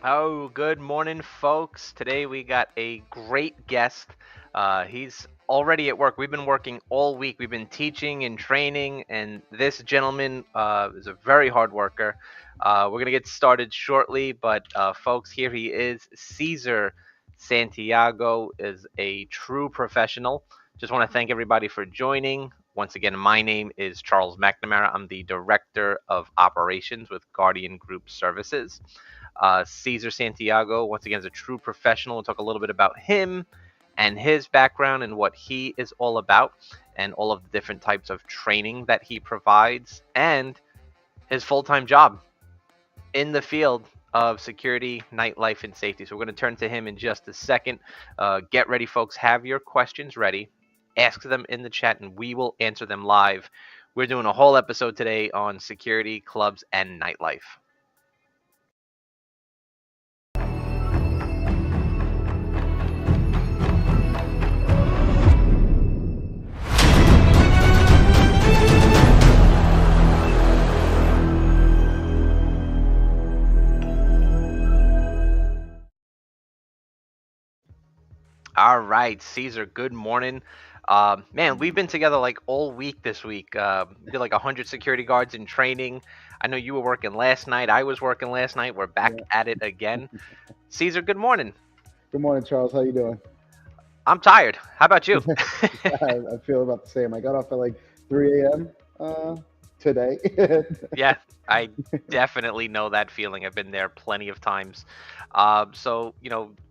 Oh, good morning, folks. Today we got a great guest. He's already at work. We've been working all week. We've been teaching and training, and this gentleman is a very hard worker. We're going to get started shortly, but folks, here he is. Caesar Santiago is a true professional. Just want to thank everybody for joining. Once again, my name is Charles McNamara. I'm the Director of Operations with Guardian Group Services. Cesar Santiago, once again, is a true professional. We'll talk a little bit about him and his background and what he is all about, and all of the different types of training that he provides, and his full time job in the field of security, nightlife, and safety. So we're going to turn to him in just a second. Get ready, folks. Have your questions ready. Ask them in the chat, and we will answer them live. We're doing a whole episode today on security, clubs, and nightlife. All right, Caesar, good morning. Man, we've been together like all week this week. Did like 100 security guards in training. I know you were working last night. I was working last night. We're back Yeah. at it again. Caesar, good morning. Good morning, Charles. How you doing? I'm tired. How about you? I feel about the same. I got off at like 3 a.m. Today. Yeah, I definitely know that feeling. I've been there plenty of times.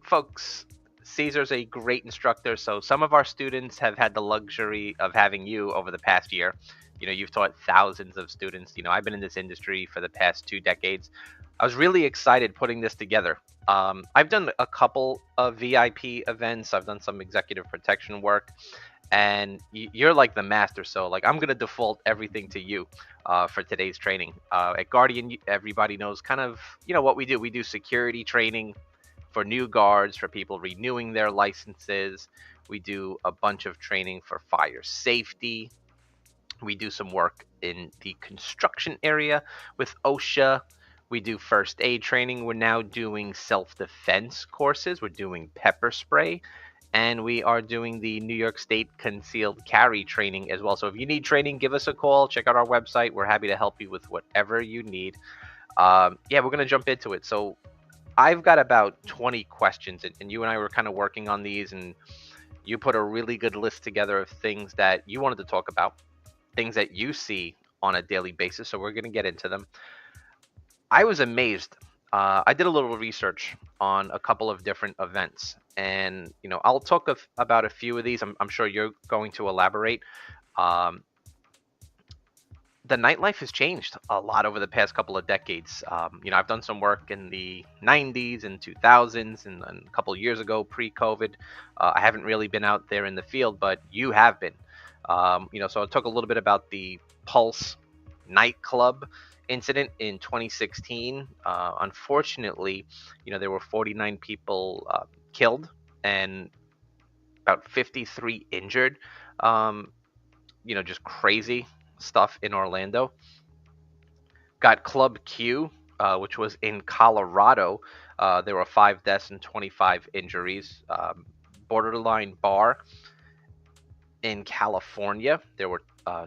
Folks, Caesar's a great instructor. So some of our students have had the luxury of having you over the past year. You've taught thousands of students. I've been in this industry for the past 2 decades. I was really excited putting this together. I've done a couple of VIP events. I've done some executive protection work, and you're like the master. So like I'm gonna default everything to you for today's training. At Guardian, everybody knows kind of what we do. We do security training for new guards, for people renewing their licenses. We do a bunch of training for fire safety. We do some work in the construction area with OSHA. We do first aid training. We're now doing self defense courses. We're doing pepper spray. And we are doing the New York State concealed carry training as well. So if you need training, give us a call. Check out our website. We're happy to help you with whatever you need. Yeah, we're going to jump into it. So I've got about 20 questions, and you and I were kind of working on these, and you put a really good list together of things that you wanted to talk about, things that you see on a daily basis. So we're going to get into them. I was amazed. I did a little research on a couple of different events, and I'll talk about a few of these. I'm sure you're going to elaborate. Um, the nightlife has changed a lot over the past couple of decades. I've done some work in the 90s and 2000s, and a couple of years ago, pre-COVID. I haven't really been out there in the field, but you have been. So I talk a little bit about the Pulse nightclub incident in 2016. Unfortunately, there were 49 people killed and about 53 injured. Um, just crazy stuff in Orlando. Got Club Q, which was in Colorado. There were 5 deaths and 25 injuries. Borderline Bar in California. There were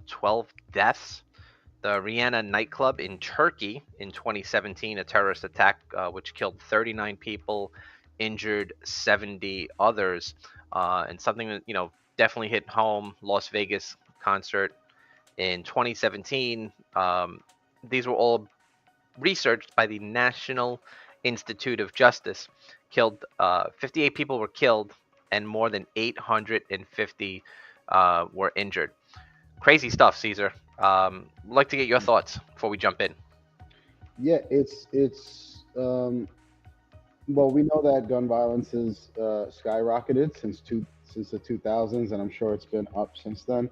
12 deaths. The Rihanna nightclub in Turkey in 2017, a terrorist attack which killed 39 people, injured 70 others, and something that definitely hit home. Las Vegas concert in 2017. These were all researched by the National Institute of Justice. Killed 58 people were killed, and more than 850 were injured. Crazy stuff, Caesar. I'd like to get your thoughts before we jump in. Yeah, it's well, we know that gun violence has skyrocketed since the 2000s, and I'm sure it's been up since then.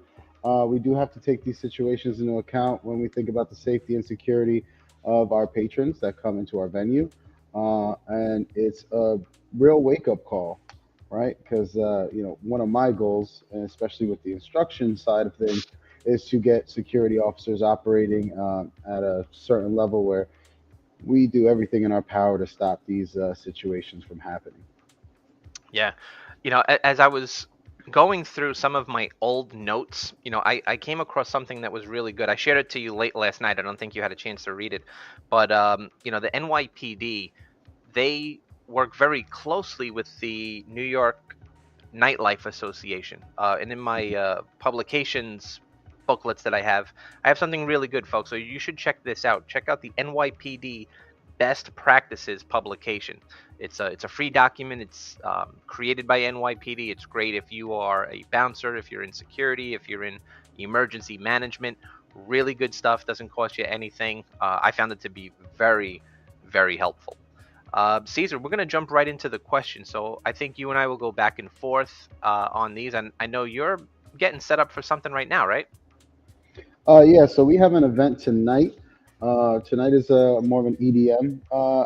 We do have to take these situations into account when we think about the safety and security of our patrons that come into our venue, and it's a real wake up call, right? Because one of my goals, and especially with the instruction side of things, is to get security officers operating at a certain level where we do everything in our power to stop these situations from happening. Yeah. As I was going through some of my old notes, I came across something that was really good. I shared it to you late last night. I don't think you had a chance to read it. But, the NYPD, they work very closely with the New York Nightlife Association. And in my publications booklets that I have something really good, folks. So you should check this out. Check out the NYPD Best Practices publication. It's a free document. It's created by NYPD. It's great if you are a bouncer, if you're in security, if you're in emergency management. Really good stuff. Doesn't cost you anything. I found it to be very, very helpful. Caesar, we're going to jump right into the question. So I think you and I will go back and forth on these. And I know you're getting set up for something right now, right? Yeah, so we have an event tonight. Tonight is more of an EDM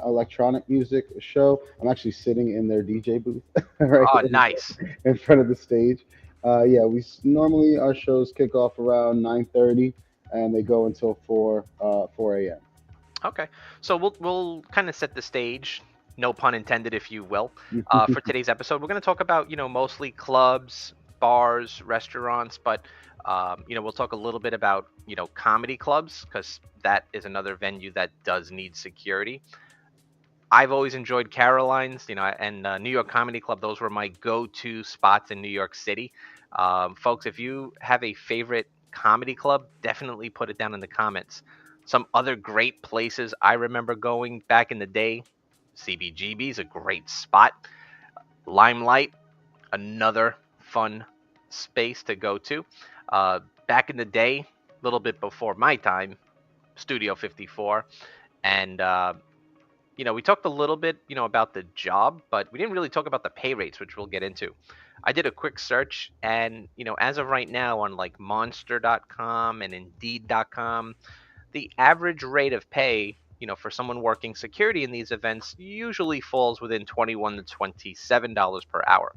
electronic music show. I'm actually sitting in their DJ booth right Oh, nice. in front of the stage. Yeah, normally our shows kick off around 9:30 and they go until 4 Okay, so we'll kind of set the stage, no pun intended, if you will, for a.m. today's episode. We're going to talk about mostly clubs, bars, restaurants, but we'll talk a little bit about comedy clubs because that is another venue that does need security. I've always enjoyed Caroline's, and New York Comedy Club. Those were my go-to spots in New York City. Folks, if you have a favorite comedy club, definitely put it down in the comments. Some other great places I remember going back in the day. CBGB is a great spot. Limelight, another fun space to go to. Back in the day, a little bit before my time, Studio 54, and we talked a little bit, about the job, but we didn't really talk about the pay rates, which we'll get into. I did a quick search, and as of right now on like Monster.com and Indeed.com, the average rate of pay, for someone working security in these events usually falls within $21 to $27 per hour.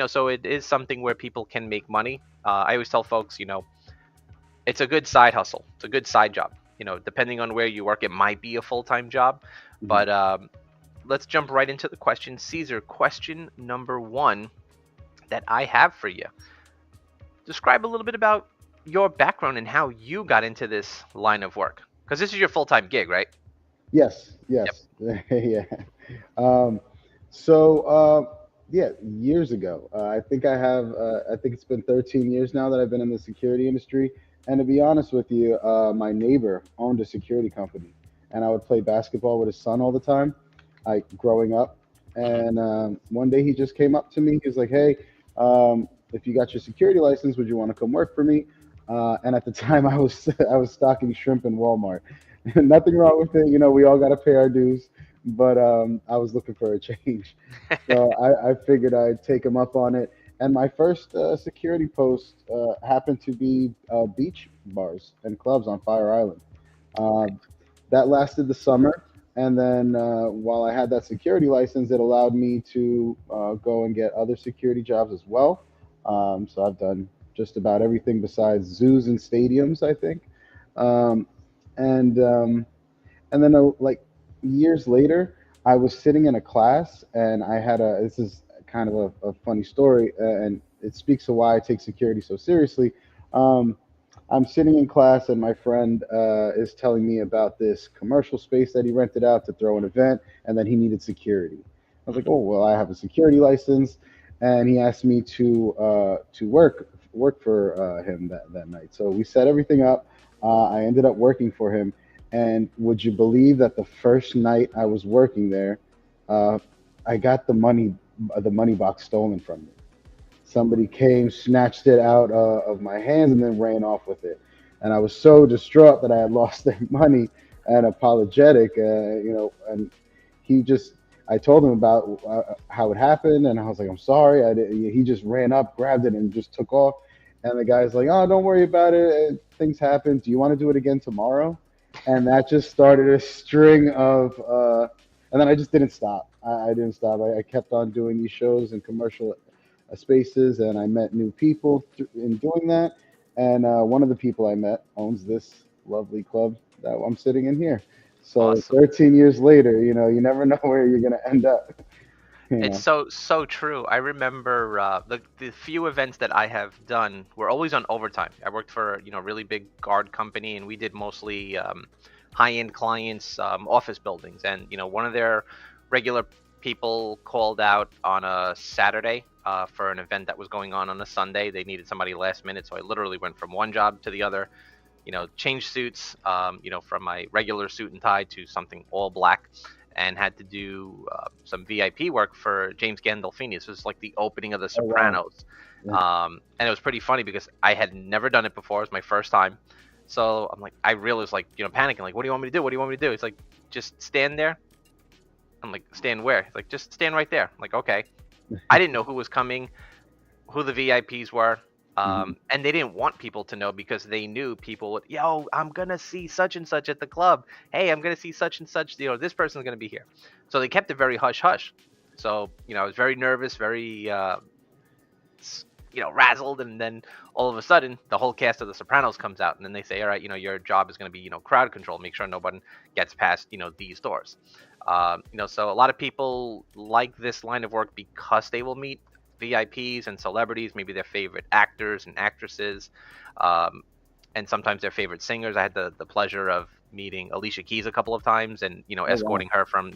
So it is something where people can make money. I always tell folks, it's a good side hustle. It's a good side job. Depending on where you work, it might be a full-time job, but let's jump right into the question. Caesar, question number one that I have for you. Describe a little bit about your background and how you got into this line of work. Because this is your full-time gig, right? Yes, Yep. yes, yeah. Um, so yeah, years ago, I think I have. I think it's been 13 years now that I've been in the security industry. And to be honest with you, my neighbor owned a security company, and I would play basketball with his son all the time, like growing up. Hmm. And one day he just came up to me. He was like, "Hey, if you got your security license, would you want to come work for me?" And at the time, I was I was stocking shrimp in Walmart. Nothing wrong with it. We all got to pay our dues, but I was looking for a change. So I figured I'd take him up on it. And my first security post happened to be beach bars and clubs on Fire Island. Uh, Okay. that lasted the summer. And then while I had that security license, it allowed me to go and get other security jobs as well. So I've done just about everything besides zoos and stadiums, I think. Um, and and then like years later, I was sitting in a class, and I had a. This is kind of a funny story, and it speaks to why I take security so seriously. Um, I'm sitting in class, and my friend is telling me about this commercial space that he rented out to throw an event, and that he needed security. I was like, Hmm. "Oh well, I have a security license," and he asked me to work for him that night. So we set everything up. I ended up working for him, and would you believe that the first night I was working there, uh, I got the money box stolen from me. Somebody came, snatched it out of my hands, and then ran off with it. And I was so distraught that I had lost their money and apologetic, and he just, I told him about how it happened, and I was like, I'm sorry. He just ran up, grabbed it, and just took off. And the guy's like, oh, don't worry about it. Things happen. Do you want to do it again tomorrow? And that just started a string of, and then I just didn't stop. I didn't stop. I kept on doing these shows and commercial spaces, and I met new people in doing that. And one of the people I met owns this lovely club that I'm sitting in here. So Awesome. 13 years later, you never know where you're gonna end up. You It's know. so true. I remember the few events that I have done were always on overtime. I worked for a really big guard company, and we did mostly high-end clients, office buildings. And one of their regular people called out on a Saturday for an event that was going on a Sunday. They needed somebody last minute, so I literally went from one job to the other. Changed suits, from my regular suit and tie to something all black, and had to do some VIP work for James Gandolfini. This was like the opening of The Oh wow. Sopranos, Yeah. and it was pretty funny because I had never done it before. It was my first time, so I'm like, I really was like, panicking, like, what do you want me to do? What do you want me to do? It's like, just stand there. I'm like, stand where? He's like, just stand right there. I'm like, okay. I didn't know who was coming, who the VIPs were. Mhm. And they didn't want people to know because they knew people would, yo, I'm gonna see such and such at the club. Hey, I'm gonna see such and such. This person's gonna be here. So they kept it very hush hush. So I was very nervous, very razzled, and then all of a sudden, the whole cast of The Sopranos comes out, and then they say, all right, your job is gonna be crowd control, make sure no one gets past these doors. So a lot of people like this line of work because they will meet VIPs and celebrities, maybe their favorite actors and actresses, um, and sometimes their favorite singers. I had the pleasure of meeting Alicia Keys a couple of times, and Oh wow. escorting her from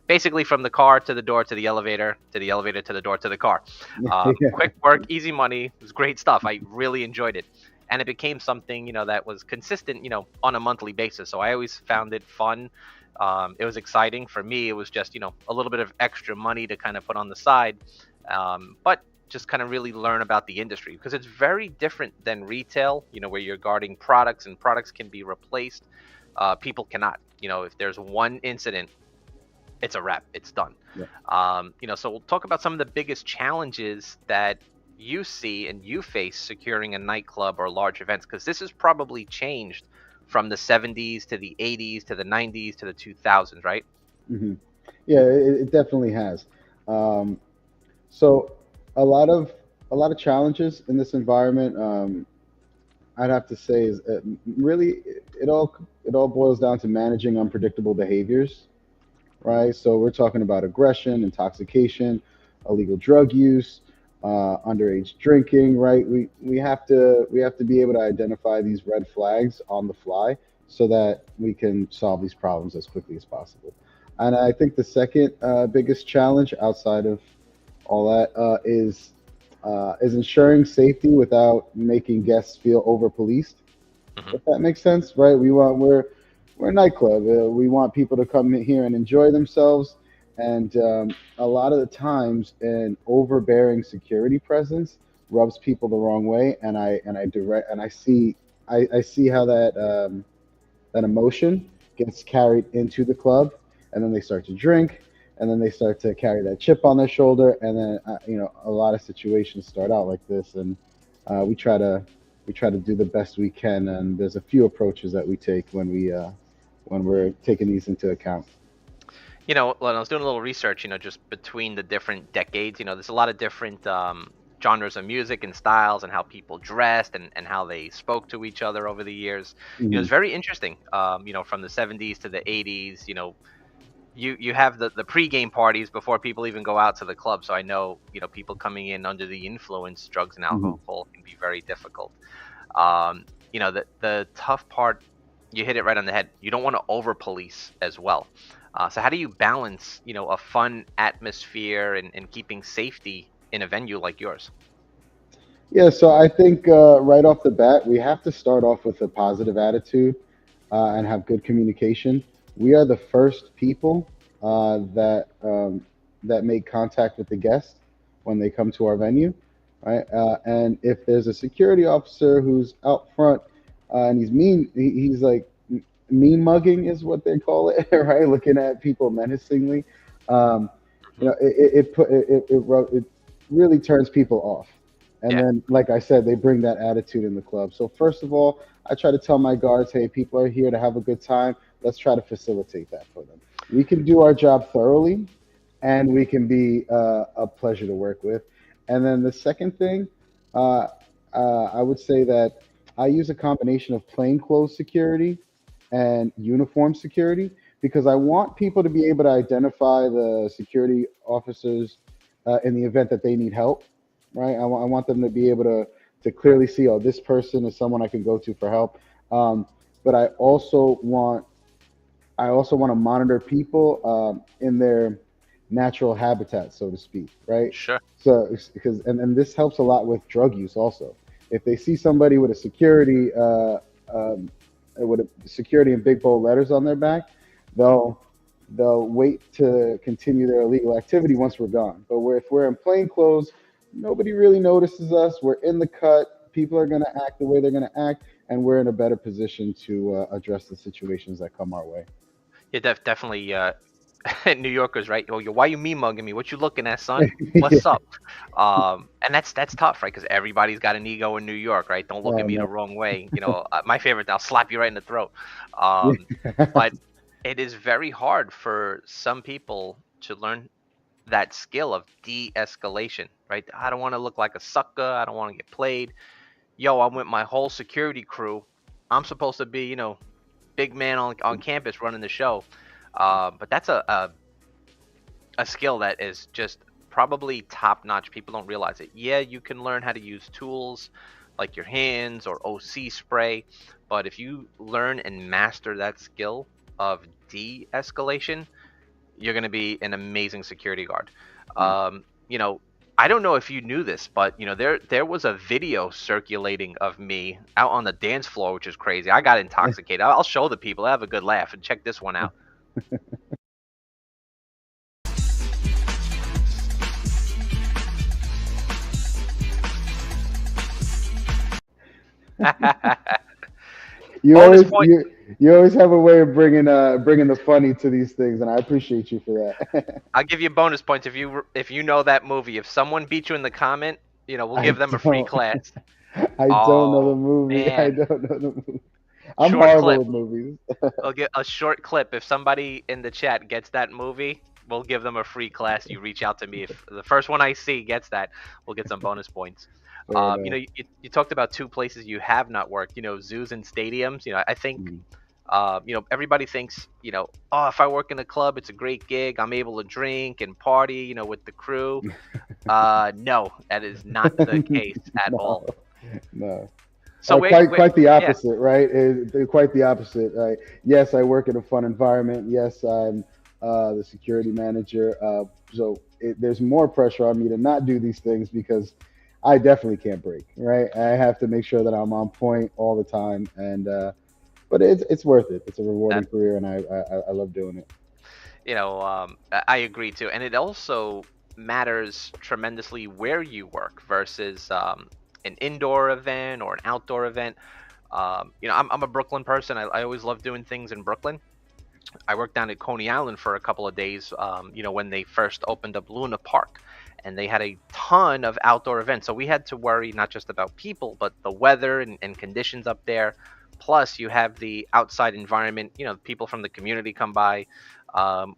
basically from the car to the door to the elevator, to the elevator to the door to the car. Yeah. Quick work, easy money. It was great stuff. I really enjoyed it, and it became something that was consistent on a monthly basis. So I always found it fun. It was exciting for me. It was just a little bit of extra money to kind of put on the side, but just kind of really learn about the industry because it's very different than retail. Where you're guarding products and products can be replaced. People cannot. If there's one incident, it's a wrap. It's done. Yeah. So we'll talk about some of the biggest challenges that you see and you face securing a nightclub or large events, because this has probably changed from the 70s to the 80s to the 90s to the 2000s, right? Hmm. Yeah, it definitely has. Um, so a lot of challenges in this environment. I'd have to say is really it all boils down to managing unpredictable behaviors, right? So we're talking about aggression, intoxication, illegal drug use, underage drinking, right? We have to be able to identify these red flags on the fly so that we can solve these problems as quickly as possible. And I think the second biggest challenge outside of all that is ensuring safety without making guests feel over policed, Hmm. if that makes sense, right? We're a nightclub. We want people to come in here and enjoy themselves, and a lot of the times, an overbearing security presence rubs people the wrong way, and I see how that emotion gets carried into the club, and then they start to drink, and then they start to carry that chip on their shoulder, and then a lot of situations start out like this, and we try to do the best we can, and there's a few approaches that we take when we're taking these into account. When I was doing a little research, just between the different decades, there's a lot of different genres of music and styles and how people dressed and how they spoke to each other over the years. Hmm. It's very interesting. From the 70s to the 80s, you have the pregame parties before people even go out to the club. So I know, people coming in under the influence, drugs and Hmm. alcohol can be very difficult. The tough part, you hit it right on the head. You don't want to over police as well. So how do you balance, a fun atmosphere and keeping safety in a venue like yours? Yeah, so I think right off the bat, we have to start off with a positive attitude and have good communication. We are the first people that make contact with the guest when they come to our venue, right? And if there's a security officer who's out front and he's mean, he's like mean mugging is what they call it, right? Looking at people menacingly. Um, Hmm. it really turns people off. And Yeah. then, like I said, they bring that attitude in the club. So first of all, I try to tell my guards, hey, people are here to have a good time. Let's try to facilitate that for them. We can do our job thoroughly, and we can be a pleasure to work with. And then the second thing, uh, I would say that I use a combination of plainclothes security and uniform security because I want people to be able to identify the security officers in the event that they need help, right? I want them to be able to clearly see, oh, this person is someone I can go to for help. But I also want to monitor people in their natural habitat, so to speak, right? Sure. So because and this helps a lot with drug use also. If they see somebody with a security in big bold letters on their back, they'll they'll wait to continue their illegal activity once we're gone. But if we're in plain clothes, nobody really notices us. We're in the cut. People are going to act the way they're going to act, and we're in a better position to address the situations that come our way. Yeah, definitely. New Yorkers, right? Oh, why you me mugging me? What you looking at, son? Yeah. What's up? And that's tough, right? Because everybody's got an ego in New York, right? Don't look at Oh me man. the wrong way. My favorite, I'll slap you right in the throat. Yeah. Um, but it is very hard for some people to learn that skill of de-escalation, right? I don't want to look like a sucker. I don't want to get played. Yo, I'm with my whole security crew. I'm supposed to be, big man on campus running the show. But that's a skill that is just probably top notch. People don't realize it. Yeah, you can learn how to use tools like your hands or OC spray, but if you learn and master that skill of de escalation, you're going to be an amazing security guard. Mm. Um, you know, I don't know if you knew this, but there was a video circulating of me out on the dance floor, which is crazy. I got intoxicated. I'll show the people. I have a good laugh and check this one out. You Bonus always point. you always have a way of bringing the funny to these things, and I appreciate you for that. I'll give you bonus points if you know that movie. If someone beat you in the comment, we'll I give them a free don't class. I don't know the Oh movie. I man, don't know the movie. I'm short horrible clip. with movies. I'll get a short clip. If somebody in the chat gets that movie, we'll give them a free class. You reach out to me. If the first one I see gets that, we'll get some bonus points. Fair enough. You talked about two places you have not worked. Zoos and stadiums. I think Mm. everybody thinks, oh, if I work in a club, it's a great gig. I'm able to drink and party, with the crew. No, that is not the case at No, all. no. So Quite the yeah, opposite, right? Quite the opposite. Yes, I work in a fun environment. Yes, I'm the security manager. There's more pressure on me to not do these things because I definitely can't break, right? I have to make sure that I'm on point all the time, and but it's worth it. It's a that, rewarding career, and I love doing it. I agree too. And it also matters tremendously where you work versus an indoor event or an outdoor event. I'm a Brooklyn person. I always love doing things in Brooklyn. I worked down at Coney Island for a couple of days, when they first opened up Luna Park. And they had a ton of outdoor events. So we had to worry not just about people, but the weather and conditions up there. Plus, you have the outside environment, people from the community come by.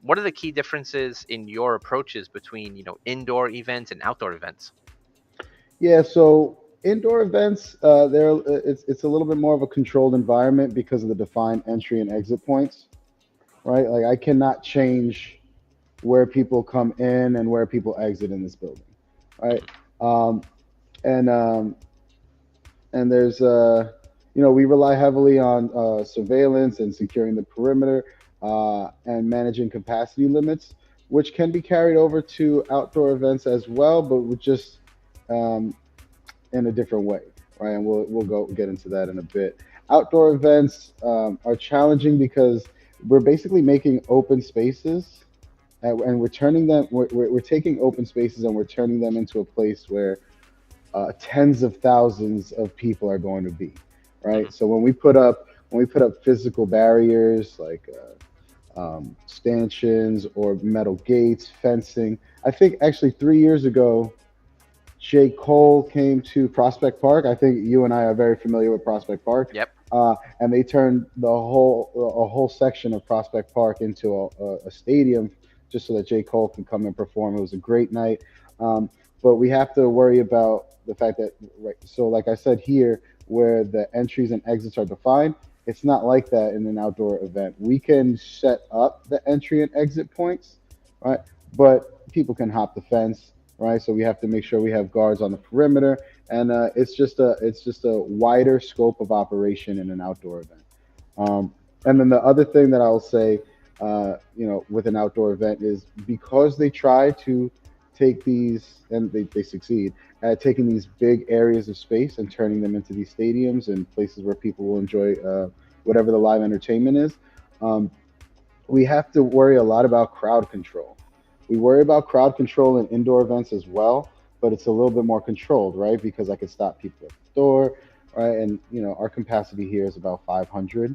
What are the key differences in your approaches between, indoor events and outdoor events? Yeah, so indoor events, it's a little bit more of a controlled environment because of the defined entry and exit points, right? Like I cannot change where people come in and where people exit in this building, right? Um, and and there's we rely heavily on surveillance and securing the perimeter and managing capacity limits, which can be carried over to outdoor events as well, but with just um, in a different way, right? And we'll go get into that in a bit. Outdoor events are challenging because we're basically making open spaces and we're turning them. We're taking open spaces and we're turning them into a place where tens of thousands of people are going to be, Hmm. right? So when we put up physical barriers like stanchions or metal gates, fencing. I think actually 3 years ago, J. Cole came to Prospect Park. I think you and I are very familiar with Prospect Park. Yep. And they turned a whole section of Prospect Park into a stadium just so that J. Cole can come and perform. It was a great night. Um, but we have to worry about the fact that, right, so like I said here, where the entries and exits are defined, It's not like that in an outdoor event. We can set up the entry and exit points, right? But people can hop the fence, right? So we have to make sure we have guards on the perimeter, and it's just a wider scope of operation in an outdoor event. And then the other thing that I'll say, with an outdoor event is because they try to take these, and they succeed at taking these big areas of space and turning them into these stadiums and places where people will enjoy whatever the live entertainment is. Um, we have to worry a lot about crowd control. We worry about crowd control in indoor events as well, but it's a little bit more controlled, right? Because I can stop people at the door, right? And our capacity here is about 500,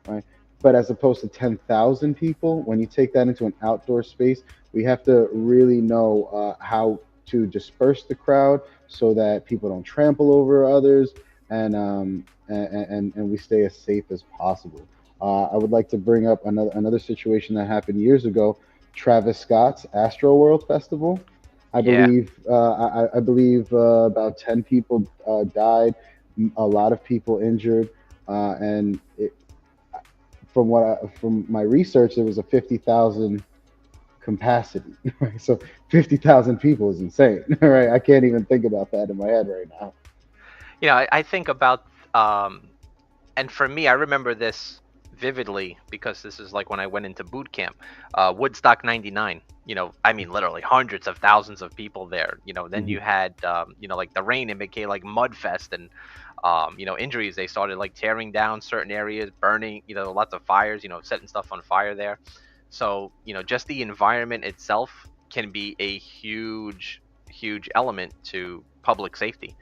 right? But as opposed to 10,000 people, when you take that into an outdoor space, we have to really know how to disperse the crowd so that people don't trample over others, and we stay as safe as possible. I would like to bring up another situation that happened years ago. Travis Scott's Astro World Festival. Yeah. I believe about 10 people died, a lot of people injured, and from my research, there was a 50,000 capacity. Right? So 50,000 people is insane. Right? I can't even think about that in my head right now. I think about and for me, I remember this vividly because this is like when I went into boot camp, Woodstock '99. I mean, literally hundreds of thousands of people there. Then Hmm. you had, like the rain, it became like Mudfest, and injuries. They started like tearing down certain areas, burning, lots of fires, setting stuff on fire there. So, just the environment itself can be a huge, huge element to public safety.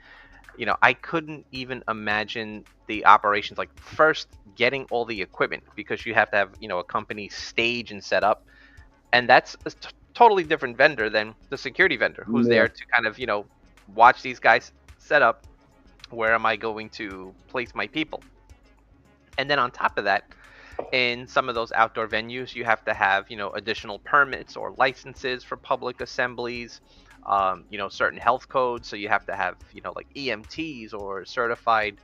I couldn't even imagine the operations, like first getting all the equipment, because you have to have, a company stage and set up. And that's a totally different vendor than the security vendor who's Yeah, there to kind of, watch these guys set up. Where am I going to place my people? And then on top of that, in some of those outdoor venues, you have to have, additional permits or licenses for public assemblies, certain health codes. So you have to have, like EMTs or certified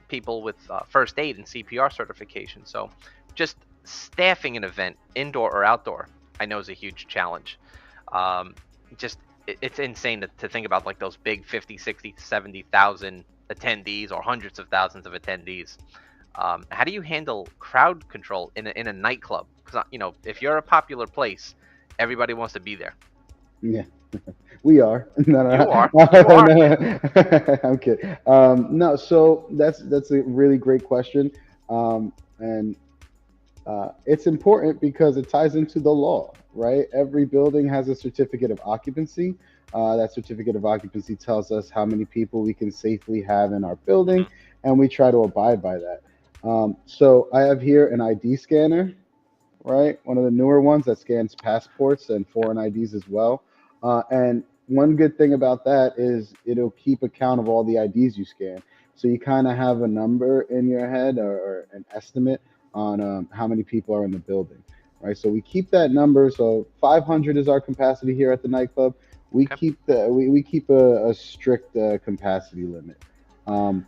people with first aid and CPR certification. So just staffing an event, indoor or outdoor, I know is a huge challenge. um, just it's insane to think about, like those big 50, 60, 70,000 attendees or hundreds of thousands of attendees. How do you handle crowd control in a nightclub? Because if you're a popular place, everybody wants to be there. yeah, we are. No, no, You are. no, You are. no. I'm kidding. No, so that's a really great question, and it's important because it ties into the law, right? Every building has a certificate of occupancy. That certificate of occupancy tells us how many people we can safely have in our building, Hmm. and we try to abide by that. So I have here an ID scanner, right? One of the newer ones that scans passports and foreign IDs as well. And one good thing about that is it'll keep account of all the IDs you scan. So you kind of have a number in your head, or an estimate on how many people are in the building, right? So we keep that number. So 500 is our capacity here at the nightclub. Okay. We keep a strict capacity limit. Um,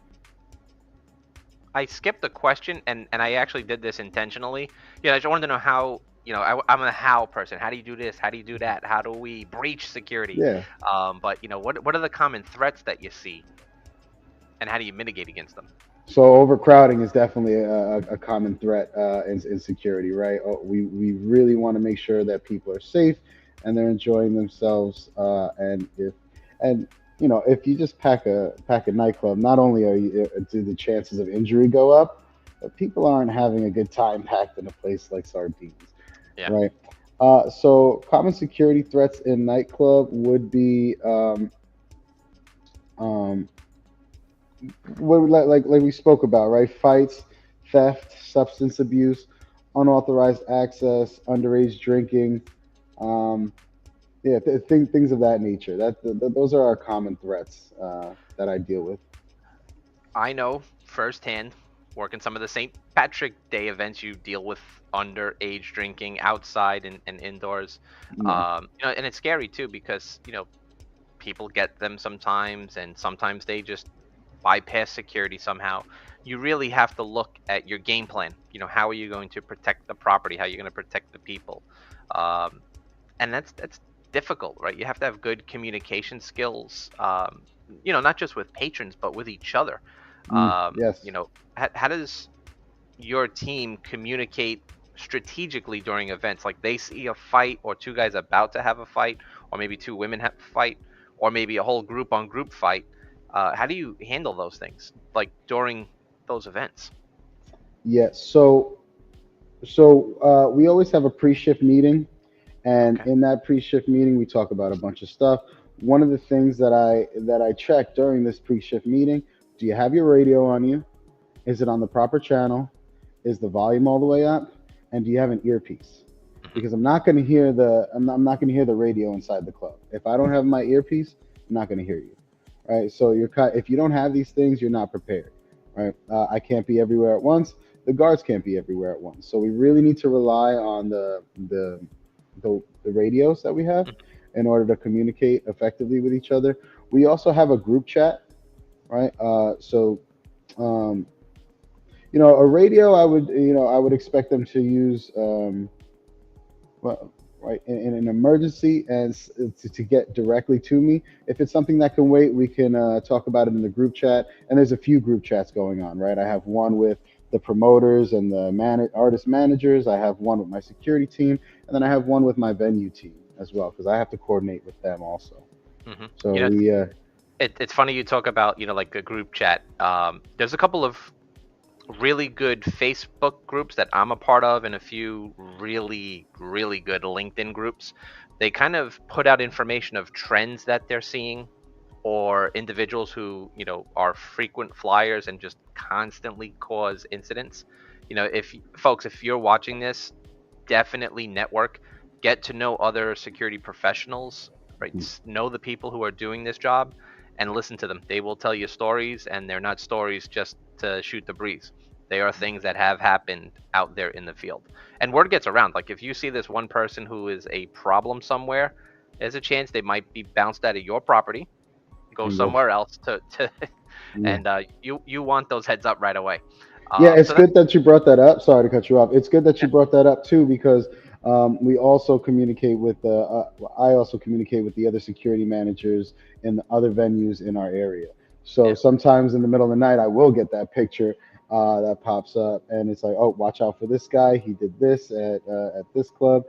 I skipped the question, and I actually did this intentionally. I just wanted to know how. I'm a how person. How do you do this? How do you do that? How do we breach security? yeah. But what are the common threats that you see, and how do you mitigate against them? So overcrowding is definitely a common threat in security, right? We really want to make sure that people are safe and they're enjoying themselves. And if you just pack a nightclub, not only do the chances of injury go up, but people aren't having a good time packed in a place like sardines, Yeah. right? So common security threats in nightclub would be um, what like we spoke about, right? Fights, theft, substance abuse, unauthorized access, underage drinking, um, yeah, things of that nature. Those are our common threats that I deal with. I know firsthand, working some of the St. Patrick Day events, you deal with underage drinking outside and indoors. Yeah, And it's scary too because, people get them sometimes, and sometimes they just bypass security somehow, you really have to look at your game plan. How are you going to protect the property? How are you going to protect the people? Um, and that's difficult, right? You have to have good communication skills. Not just with patrons, but with each other. Yes. How does your team communicate strategically during events? Like they see a fight, or two guys about to have a fight, or maybe two women have a fight, or maybe a whole group on group fight. How do you handle those things, like during those events? Yeah. We always have a pre-shift meeting, and Okay. in that pre-shift meeting, we talk about a bunch of stuff. One of the things that I check during this pre-shift meeting: do you have your radio on you? Is it on the proper channel? Is the volume all the way up? And do you have an earpiece? Hmm. Because I'm not going to hear the radio inside the club. If I don't have my earpiece, I'm not going to hear you. Right? So if you don't have these things, you're not prepared. Right? I can't be everywhere at once. The guards can't be everywhere at once. So we really need to rely on the radios that we have in order to communicate effectively with each other. We also have a group chat, right? Um, a radio, I would expect them to use, well, right, in an emergency, and to get directly to me. If it's something that can wait, we can talk about it in the group chat. And there's a few group chats going on, right? I have one with the promoters and the artist managers. I have one with my security team, and then I have one with my venue team as well, because I have to coordinate with them also. Hmm. So we, It's funny you talk about like a group chat. There's a couple of really good Facebook groups that I'm a part of, and a few really, really good LinkedIn groups. They kind of put out information of trends that they're seeing, or individuals who, are frequent flyers and just constantly cause incidents. If folks, if you're watching this, definitely network, get to know other security professionals, right? Know the people who are doing this job and listen to them. They will tell you stories, and they're not stories just to shoot the breeze. They are things that have happened out there in the field. And word gets around. Like if you see this one person who is a problem somewhere, there's a chance they might be bounced out of your property, go and go. somewhere else to Yeah. and you want those heads up right away. Yeah, it's So that's good that you brought that up. Sorry to cut you off. It's good that you brought that up too, because we also communicate with I also communicate with the other security managers in the other venues in our area. So yeah. sometimes in the middle of the night, I will get that picture that pops up, and it's like, oh, watch out for this guy. He did this at this club,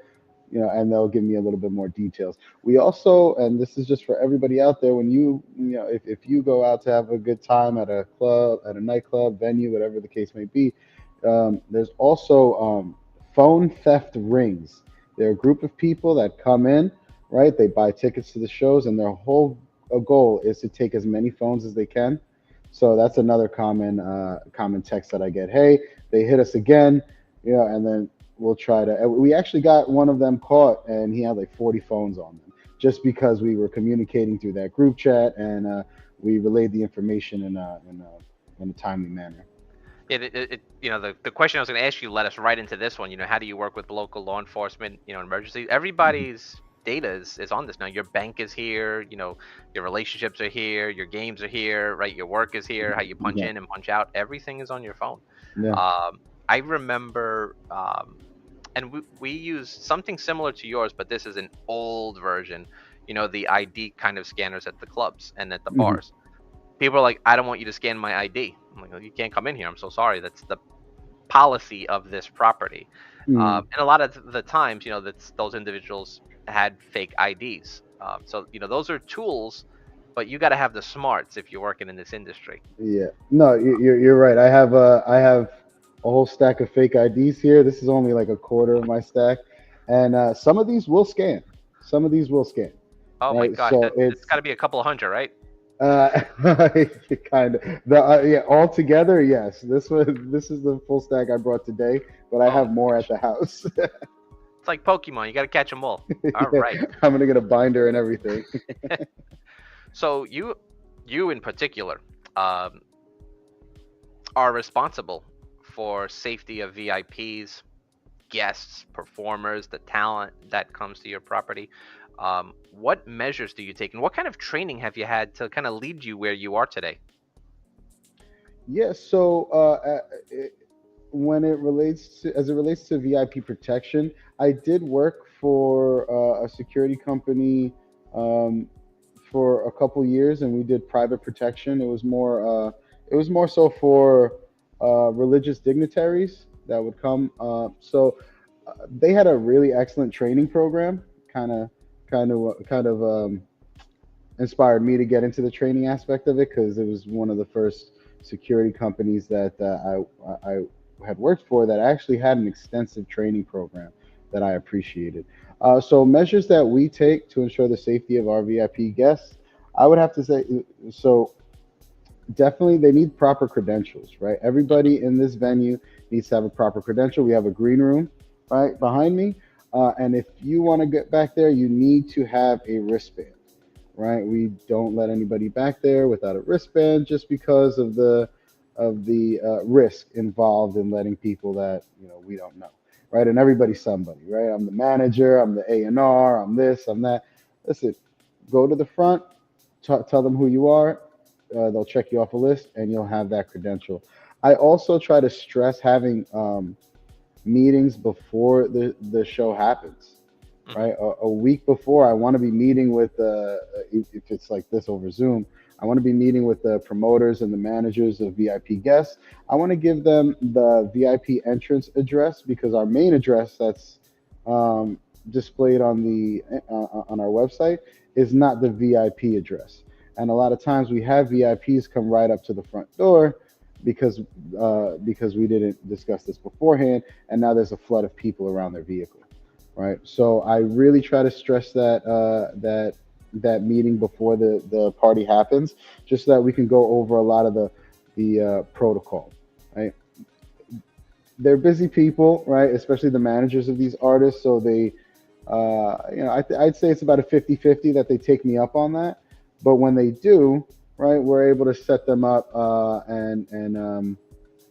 and they'll give me a little bit more details. We also, and this is just for everybody out there, when if you go out to have a good time at a club, at a nightclub, venue, whatever the case may be, there's also phone theft rings. They're a group of people that come in, right? They buy tickets to the shows, and their whole goal is to take as many phones as they can. So that's another common text that I get. Hey, they hit us again, and then we'll try to. We actually got one of them caught, and he had like 40 phones on them, just because we were communicating through that group chat, and we relayed the information in a timely manner. The question I was going to ask you led us right into this one. How do you work with local law enforcement? Emergency. Mhm. Everybody's data is on this now. Your bank is here. Your relationships are here. Your games are here. Right. Your work is here. How you punch Yeah, in and punch out. Everything is on your phone. yeah. I remember, and we use something similar to yours, but this is an old version. The ID kind of scanners at the clubs and at the Hmm. bars. People are like, I don't want you to scan my ID. I'm like, well, you can't come in here. I'm so sorry. That's the policy of this property. Hmm. And a lot of the times, that's those individuals had fake IDs. So those are tools, but you got to have the smarts if you're working in this industry. Yeah. No, you're right. I have a whole stack of fake IDs here. This is only like a quarter of my stack, and some of these will scan. Some of these will scan, Oh my right? gosh, So it's got to be a couple of hundred, right? uh, kind of yeah. All together, yes. This is the full stack I brought today, but I Oh have my more at gosh, the house. it's like Pokemon. You got to catch them all. All Yeah, right. I'm gonna get a binder and everything. So you in particular, um, are responsible for safety of VIPs, guests, performers, the talent that comes to your property. What measures do you take, and what kind of training have you had to kind of lead you where you are today? Yeah. So when it relates to as it relates to VIP protection, I did work for a security company um, for a couple years, and we did private protection. It was more so for religious dignitaries that would come. They had a really excellent training program, kind of kind of inspired me to get into the training aspect of it because it was one of the first security companies that I had worked for that actually had an extensive training program that I appreciated. So measures that we take to ensure the safety of our VIP guests, I would have to say, so definitely they need proper credentials, right? Hmm. Everybody in this venue needs to have a proper credential. We have a green room right behind me, and if you want to get back there, you need to have a wristband, right? We don't let anybody back there without a wristband just because of the risk involved in letting people that we don't know, right? And everybody's somebody, right? I'm the manager, I'm the A&R, I'm this, I'm that. Listen, go to the front, tell them who you are. They'll check you off a list, and you'll have that credential. I also try to stress having meetings before the show happens, Hmm. right? A week before, I want to be meeting with if it's like this over Zoom, I want to be meeting with the promoters and the managers of VIP guests. I want to give them the VIP entrance address because our main address that's um, displayed on our website is not the VIP address. And a lot of times we have VIPs come right up to the front door because because we didn't discuss this beforehand, and now there's a flood of people around their vehicle, right? So I really try to stress that meeting before the party happens, just so that we can go over a lot of the protocol, right? They're busy people, right? Especially the managers of these artists, so they, I'd say it's about a 50-50 that they take me up on that. But when they do, right, we're able to set them up and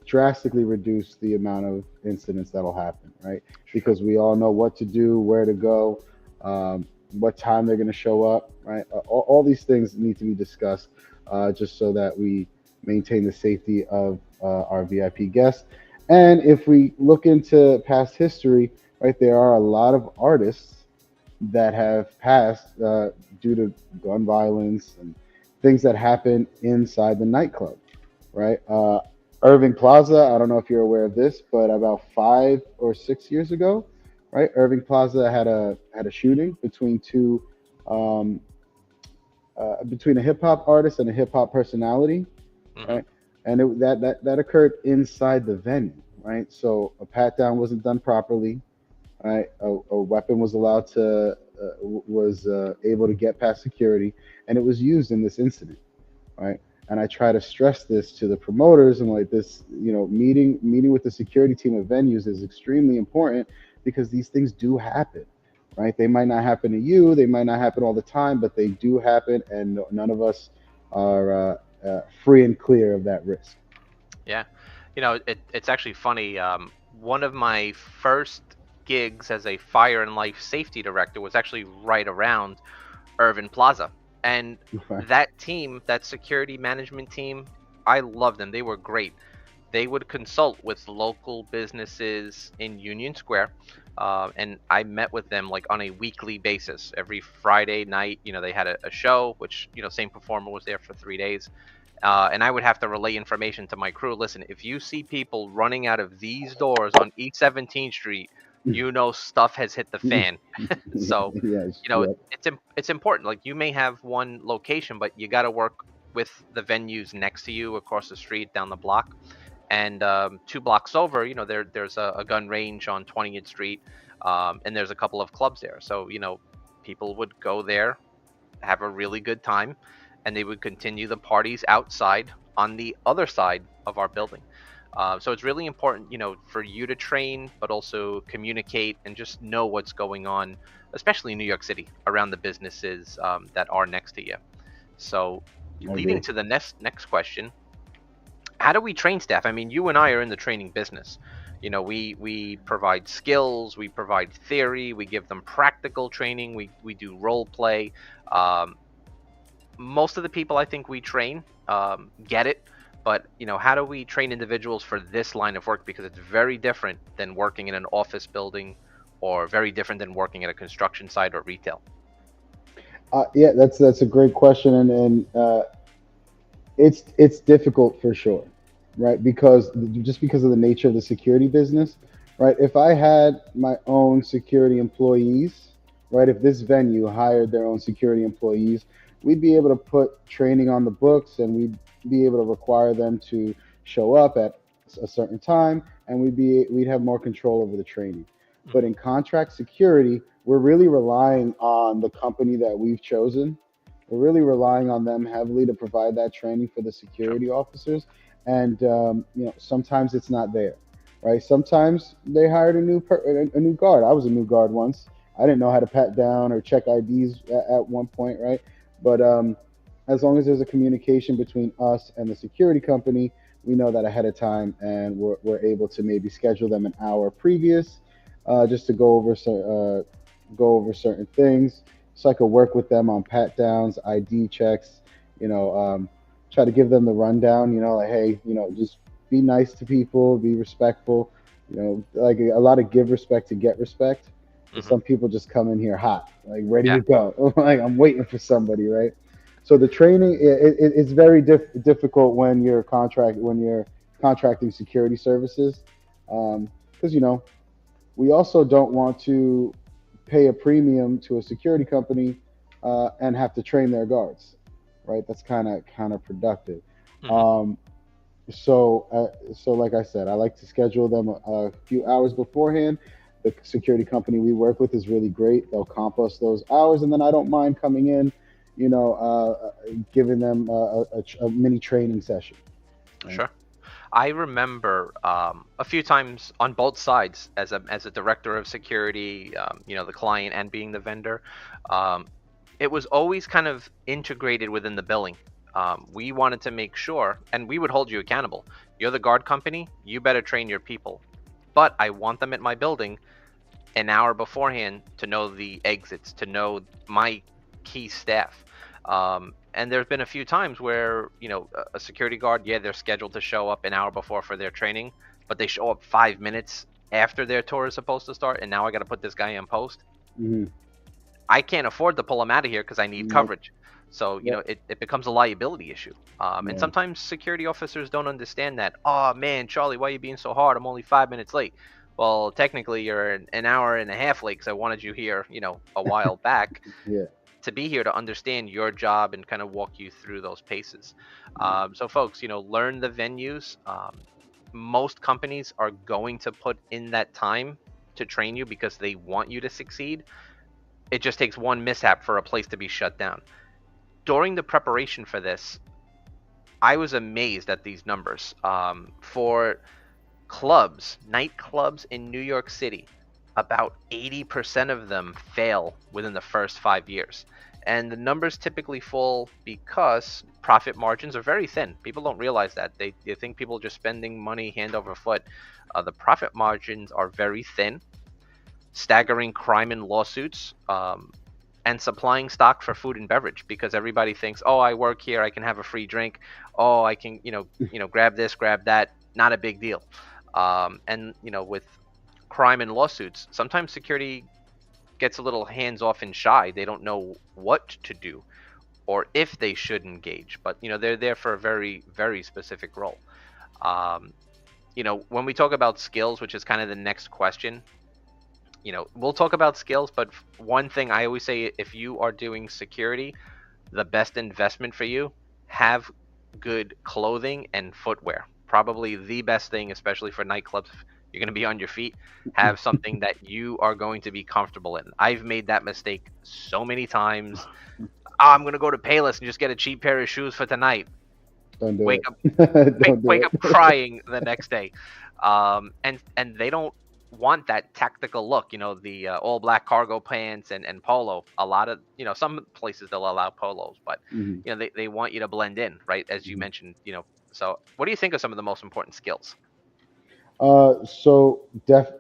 drastically reduce the amount of incidents that'll happen, right? Sure. Because we all know what to do, where to go, what time they're going to show up, right? All these things need to be discussed just so that we maintain the safety of our VIP guests. And if we look into past history, right, there are a lot of artists that have passed due to gun violence and things that happen inside the nightclub, right? Irving Plaza, I don't know if you're aware of this, but about 5 or 6 years ago, right, Irving Plaza had a shooting um, between a hip hop artist and a hip hop personality, Hmm. right? And that occurred inside the venue, right? So a pat down wasn't done properly, right? A weapon was allowed to was able to get past security, and it was used in this incident, right? And I try to stress this to the promoters and like this, meeting with the security team of venues is extremely important because these things do happen, right? They might not happen to you, they might not happen all the time, but they do happen, and none of us are free and clear of that risk. Yeah. It's actually funny. One of my first gigs as a fire and life safety director was actually right around Irvin Plaza. And Right. that team, that security management team, I love them. They were great. They would consult with local businesses in Union Square. And I met with them like on a weekly basis. Every Friday night, they had a show, which, same performer was there for 3 days. And I would have to relay information to my crew. Listen, if you see people running out of these doors on East 17th Street, stuff has hit the fan. So, Yes. Yep. it's important. Like you may have one location, but you got to work with the venues next to you, across the street, down the block, and 2 blocks over. There's a gun range on 20th Street, and there's a couple of clubs there. So people would go there, have a really good time, and they would continue the parties outside on the other side of our building. So it's really important, for you to train, but also communicate and just know what's going on, especially in New York City, around the businesses that are next to you. So, I leading agree. to the next question, how do we train staff? I mean, you and I are in the training business. We provide skills, we provide theory, we give them practical training, we do role play. Um, Most of the people I think we train get it. But how do we train individuals for this line of work, because it's very different than working in an office building, or very different than working at a construction site or retail? Yeah, that's a great question, and it's difficult for sure, right? Because just because of the nature of the security business, right? If I had my own security employees, right? If this venue hired their own security employees, we'd be able to put training on the books, and we'd be able to require them to show up at a certain time, and we'd have more control over the training. But Hmm. in contract security, we're really relying on the company that we've chosen. We're really relying on them heavily to provide that training for the Sure. security officers, and sometimes it's not there, right? Sometimes they hired a new guard. I was a new guard once. I didn't know how to pat down or check IDs at one point, right? But as long as there's a communication between us and the security company, we know that ahead of time, and we're able to maybe schedule them an hour previous, just to go over certain things, so I could work with them on pat downs, ID checks, you know, try to give them the rundown, like, hey, just be nice to people, be respectful, like a lot of give respect to get respect. Because Hmm. some people just come in here hot, like ready Yeah. to go, like I'm waiting for somebody, right? So the training, it's very difficult when you're contracting security services, because we also don't want to pay a premium to a security company, and have to train their guards, right? That's kind of productive. Hmm. Um, so like I said, I like to schedule them a few hours beforehand. The security company we work with is really great. They'll comp us those hours, and then I don't mind coming in, giving them a mini training session. Right? Sure. I remember a few times on both sides, as a director of security, the client and being the vendor. Um, it was always kind of integrated within the billing. We wanted to make sure, and we would hold you accountable. You're the guard company, you better train your people. But I want them at my building an hour beforehand to know the exits, to know my key staff. And there's been a few times where, a security guard, yeah, they're scheduled to show up an hour before for their training, but they show up 5 minutes after their tour is supposed to start, and now I got to put this guy on post. Mm-hmm. I can't afford to pull him out of here because I need Nope. coverage. So, Yep. it becomes a liability issue. And Yeah. sometimes security officers don't understand that. Oh, man, Charlie, why are you being so hard? I'm only 5 minutes late. Well, technically, you're an hour and a half late because I wanted you here, a while back, Yeah. to be here to understand your job and kind of walk you through those paces. So, folks, learn the venues. Most companies are going to put in that time to train you because they want you to succeed. It just takes one mishap for a place to be shut down. During the preparation for this, I was amazed at these numbers. For clubs, nightclubs in New York City, about 80% of them fail within the first 5 years. And the numbers typically fall because profit margins are very thin. People don't realize that. They think people are just spending money hand over foot. The profit margins are very thin, staggering crime and lawsuits, and supplying stock for food and beverage, because everybody thinks, oh, I work here, I can have a free drink. Oh, I can, grab this, grab that. Not a big deal. And with crime and lawsuits, sometimes security gets a little hands off and shy. They don't know what to do or if they should engage, but they're there for a very, very specific role. Um, when we talk about skills, which is kind of the next question, we'll talk about skills, but one thing I always say: if you are doing security, the best investment for you, have good clothing and footwear. Probably the best thing, especially for nightclubs. If you're going to be on your feet, have something that you are going to be comfortable in. I've made that mistake so many times. I'm going to go to Payless and just get a cheap pair of shoes for tonight. Don't do Wake it. up Don't do wake up it. crying the next day. And they don't want that tactical look, the all black cargo pants and polo. A lot of, some places they'll allow polos, but Mhm. they want you to blend in, right? As you Mhm. mentioned, so what do you think are some of the most important skills? So just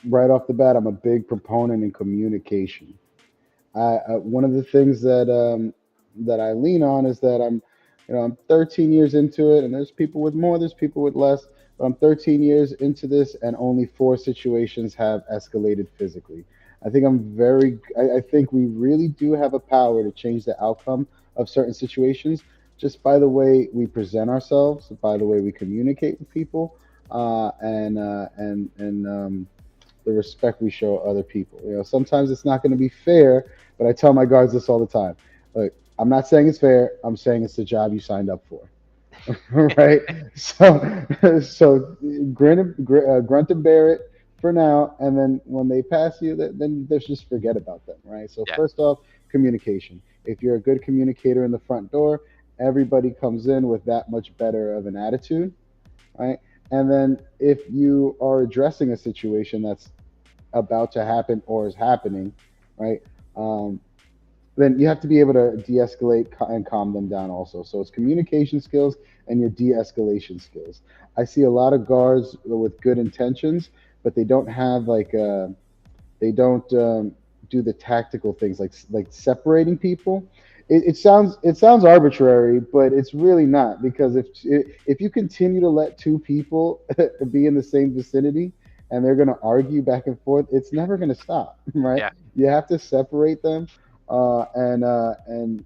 right off the bat, I'm a big proponent in communication. One of the things that I lean on is that I'm 13 years into it, and there's people with more, there's people with less. But I'm 13 years into this, and only four situations have escalated physically. I think we really do have a power to change the outcome of certain situations just by the way we present ourselves, by the way we communicate with people, and the respect we show other people. Sometimes it's not going to be fair, but I tell my guards this all the time. Look, I'm not saying it's fair. I'm saying it's the job you signed up for. Right? So grunt and bear it for now, and then when they pass you, then let's just forget about them, right? So Yeah, first off, communication. If you're a good communicator in the front door, everybody comes in with that much better of an attitude, right? And then if you are addressing a situation that's about to happen or is happening, right? Um, then you have to be able to de-escalate and calm them down also. So it's communication skills and your de-escalation skills. I see a lot of guards with good intentions, but they don't have they don't do the tactical things like separating people. It sounds arbitrary, but it's really not, because if you continue to let two people be in the same vicinity and they're going to argue back and forth, it's never going to stop, right? yeah. You have to separate them, and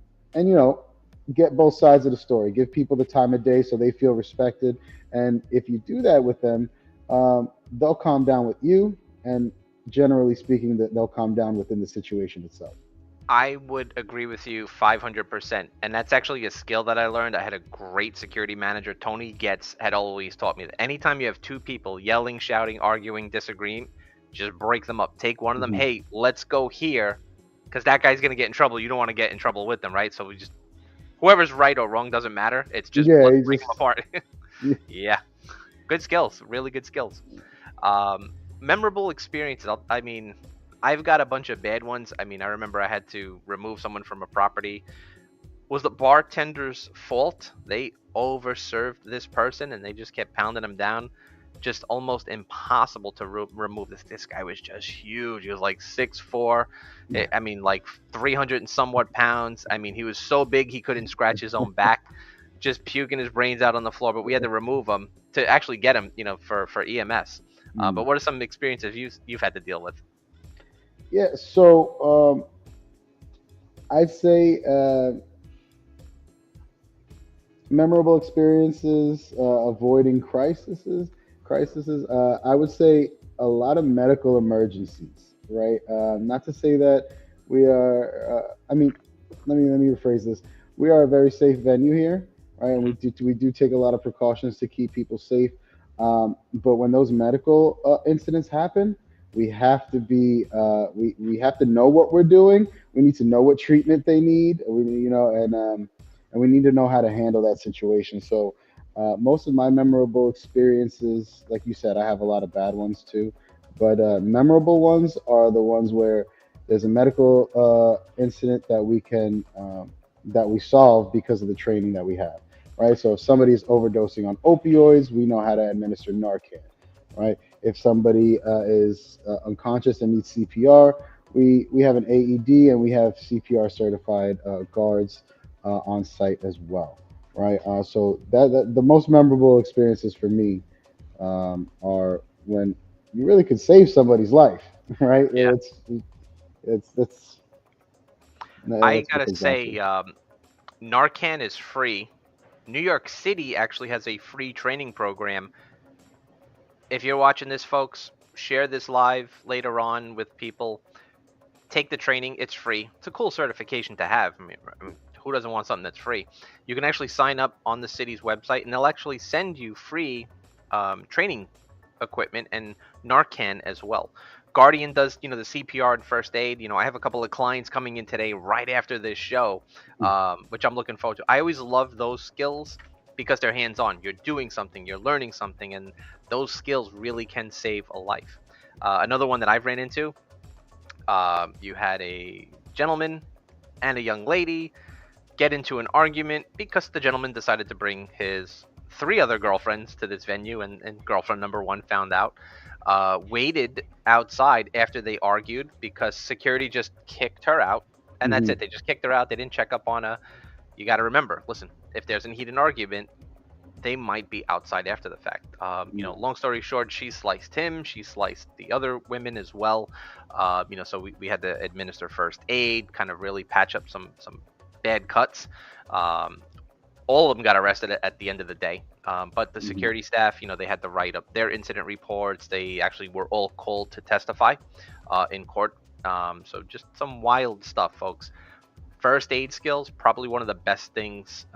get both sides of the story. Give people the time of day so they feel respected, and if you do that with them, they'll calm down with you, and generally speaking, that they'll calm down within the situation itself. I would agree with you 500%. And that's actually a skill that I learned. I had a great security manager. Tony Getz had always taught me that anytime you have two people yelling, shouting, arguing, disagreeing, just break them up. Take one of them, Hmm. hey, let's go here, because that guy's going to get in trouble. You don't want to get in trouble with them, right? So we just, whoever's right or wrong doesn't matter. It's just, Yeah, let's he break them just apart. yeah. Yeah. Good skills. Really good skills. Memorable experiences. I mean, I've got a bunch of bad ones. I mean, I remember I had to remove someone from a property. Was the bartender's fault? They overserved this person and they just kept pounding him down. Just almost impossible to remove this. This guy was just huge. He was like 6'4". I mean, like 300 and somewhat pounds. I mean, he was so big he couldn't scratch his own back, just puking his brains out on the floor. But we had to remove him to actually get him, for EMS. But Mm. what are some experiences you've had to deal with? Yeah, so I'd say memorable experiences, avoiding crises. I would say a lot of medical emergencies, right? Not to say that we are. I mean, let me rephrase this. We are a very safe venue here, right? And Hmm. we do take a lot of precautions to keep people safe. But when those medical incidents happen, we have to know what we're doing. We need to know what treatment they need. And we need to know how to handle that situation. So, most of my memorable experiences, like you said, I have a lot of bad ones too, but memorable ones are the ones where there's a medical incident that we solve because of the training that we have, right? So if somebody is overdosing on opioids, we know how to administer Narcan, right? If somebody is unconscious and needs CPR, we have an AED and we have CPR certified guards on site as well, right? So the most memorable experiences for me are when you really could save somebody's life, right? Yeah, It's I that's what it gotta comes down to. say, Narcan is free. New York City actually has a free training program. If you're watching this, folks, share this live later on with people. Take the training. It's free. It's a cool certification to have. I mean, who doesn't want something that's free? You can actually sign up on the city's website, and they'll actually send you free training equipment and Narcan as well. Guardian does, the CPR and first aid. I have a couple of clients coming in today right after this show, which I'm looking forward to. I always love those skills because they're hands-on. You're doing something, you're learning something, and those skills really can save a life. Another one that I've ran into, you had a gentleman and a young lady get into an argument because the gentleman decided to bring his three other girlfriends to this venue, and girlfriend number one found out. Waited outside after they argued because security just kicked her out, and that's Hmm. it. They just kicked her out. They didn't check up on her. You got to remember, listen, if there's a heated argument, they might be outside after the fact. Yeah. Long story short, she sliced him. She sliced the other women as well. So we had to administer first aid, kind of really patch up some bad cuts. Um, all of them got arrested at the end of the day. But the Mhm. security staff, they had to write up their incident reports. They actually were all called to testify in court. So just some wild stuff, folks. First aid skills, probably one of the best things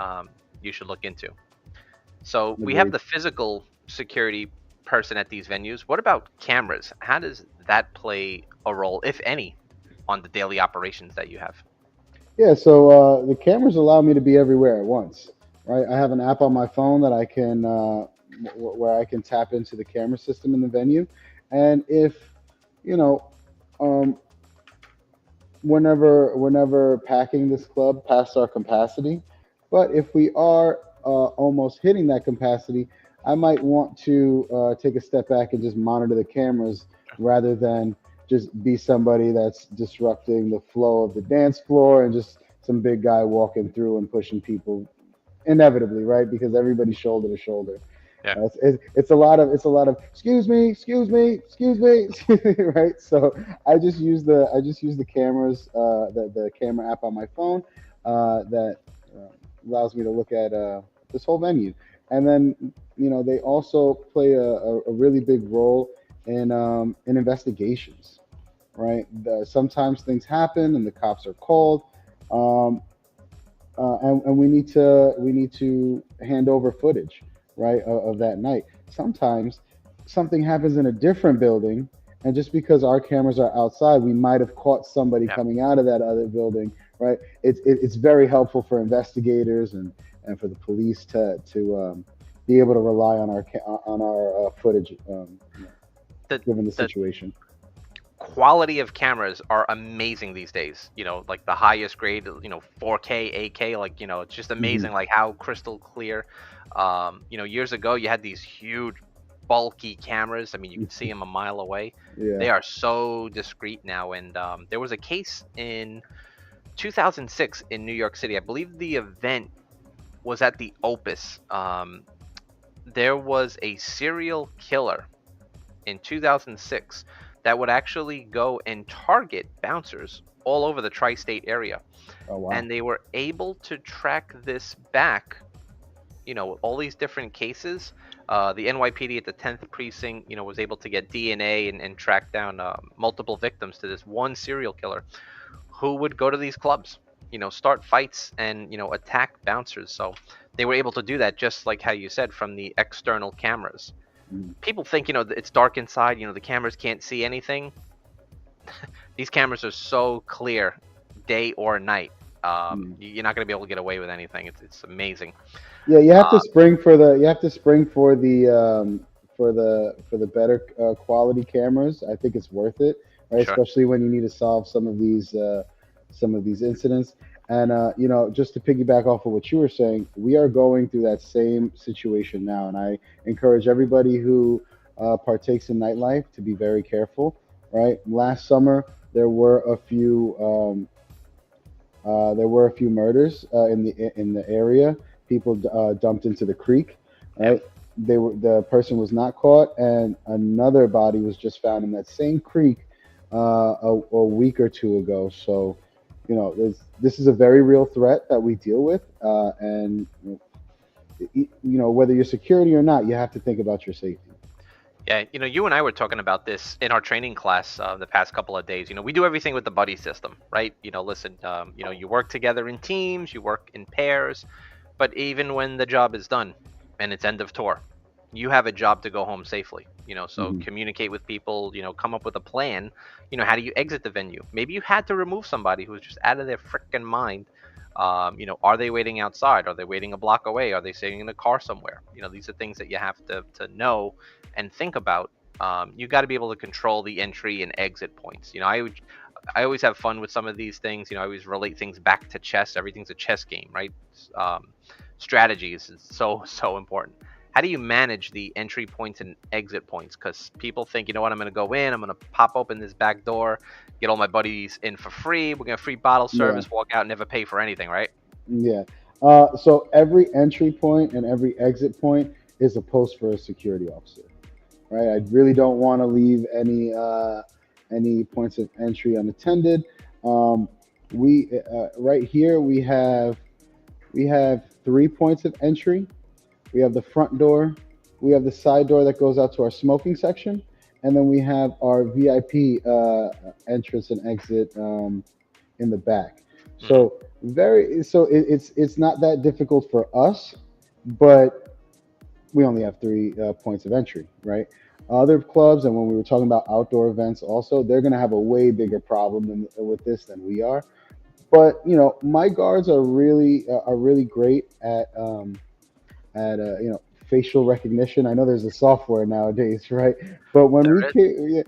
you should look into. So we have Agreed. the physical security person at these venues. What about cameras? How does that play a role, if any, on the daily operations that you have? Yeah, so the cameras allow me to be everywhere at once, right? I have an app on my phone that I can where I can tap into the camera system in the venue, and if you know, um, whenever packing this club past our capacity, but if we are almost hitting that capacity, I might want to take a step back and just monitor the cameras rather than just be somebody that's disrupting the flow of the dance floor and just some big guy walking through and pushing people inevitably, right? Because everybody's shoulder to shoulder. Yeah. It's a lot of excuse me, excuse me, right? So I just use the cameras, the camera app on my phone that uh, allows me to look at this whole venue, and then they also play a really big role in investigations, right? Sometimes things happen and the cops are called. Um, and we need to hand over footage, right, of that night. Sometimes something happens in a different building, and just because our cameras are outside, we might have caught somebody Yeah. coming out of that other building, right? It's very helpful for investigators and for the police to be able to rely on our footage, The given the the situation. quality of cameras are amazing these days. Like the highest grade, 4K, 8K, like, it's just Hmm. amazing like how crystal clear. Years ago you had these huge bulky cameras. I mean, you could see them a mile away. Yeah. They are so discreet now. And there was a case in 2006 in New York City. I believe the event was at the Opus. There was a serial killer in 2006 that would actually go and target bouncers all over the tri-state area, Oh wow. and they were able to track this back. All these different cases. The NYPD at the 10th precinct, was able to get DNA and track down multiple victims to this one serial killer who would go to these clubs, start fights and attack bouncers. So they were able to do that, just like how you said, from the external cameras. Mm-hmm. People think, it's dark inside, the cameras can't see anything. These cameras are so clear, day or night. You're not going to be able to get away with anything. It's amazing. Yeah, Uh, you have to spring for the better quality cameras. I think it's worth it, right? sure. Especially when you need to solve some of these incidents. And just to piggyback off of what you were saying, we are going through that same situation now, and I encourage everybody who partakes in nightlife to be very careful. Right, last summer there were a few murders in the area. People dumped into the creek. Yeah. Right, the person was not caught, and another body was just found in that same creek a week or two ago. So, this is a very real threat that we deal with, and whether you're security or not, you have to think about your safety. Yeah, you and I were talking about this in our training class the past couple of days. We do everything with the buddy system, right? Listen, you work together in teams, you work in pairs, but even when the job is done and it's end of tour, you have a job to go home safely. So Hmm. communicate with people, come up with a plan. How do you exit the venue? Maybe you had to remove somebody who was just out of their freaking mind. Are they waiting outside? Are they waiting a block away? Are they sitting in a car somewhere? These are things that you have to know and think about. You got to be able to control the entry and exit points. I always have fun with some of these things. I always relate things back to chess. Everything's a chess game, right? Strategies is so important. How do you manage the entry points and exit points? Because people think, what, I'm going to go in, I'm going to pop open this back door, get all my buddies in for free. We're going to free bottle Yeah. service, walk out, never pay for anything, right? Yeah. So every entry point and every exit point is a post for a security officer, right? I really don't want to leave any points of entry unattended. Um, we right here we have 3 points of entry. We have the front door, we have the side door that goes out to our smoking section, and then we have our VIP entrance and exit in the back. Hmm. So it's not that difficult for us, but we only have 3 points of entry, right? Other clubs, and when we were talking about outdoor events, also they're going to have a way bigger problem with this than we are. But my guards are really great at facial recognition. I know there's a software nowadays, right? But when There we is. can,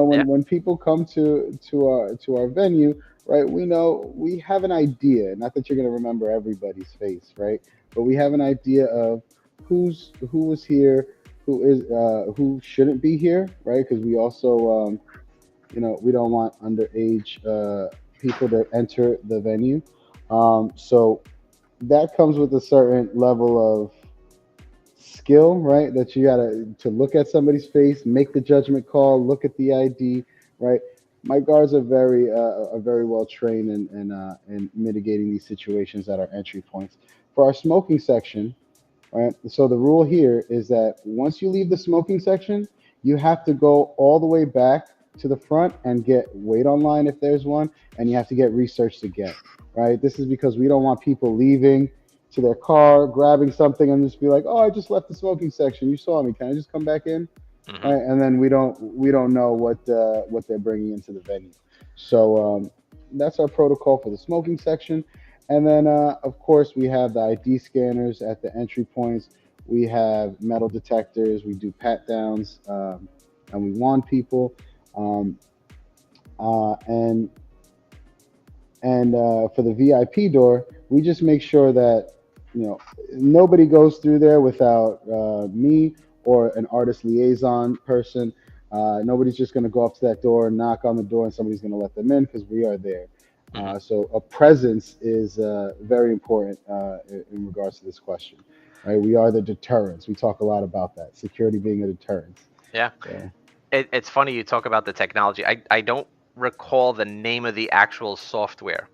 Yeah. when people come to our venue, right? We know we have an idea. Not that you're going to remember everybody's face, right? But we have an idea of who was here, who shouldn't be here, right? Because we also we don't want underage people to enter the venue. So that comes with a certain level of skill, right? That you gotta to look at somebody's face, make the judgment call, look at the ID, right? My guards are very well trained in mitigating these situations at our entry points. For our smoking section, right? So the rule here is that once you leave the smoking section, you have to go all the way back to the front and get wait online if there's one, and you have to get researched again, right? This is because we don't want people leaving to their car, grabbing something, and just be like, "Oh, I just left the smoking section. You saw me. Can I just come back in?" Hmm. Right? And then we don't know what they're bringing into the venue. So that's our protocol for the smoking section. And then of course we have the ID scanners at the entry points. We have metal detectors. We do pat downs, and we warn people. Um, and for the VIP door, we just make sure that you know nobody goes through there without me or an artist liaison person. Nobody's just going to go up to that door, knock on the door, and somebody's going to let them in because we are there. Hmm. So a presence is very important in regards to this question, right? We are the deterrence. We talk a lot about that, security being a deterrence. Yeah. So It's funny you talk about the technology. I don't recall the name of the actual software,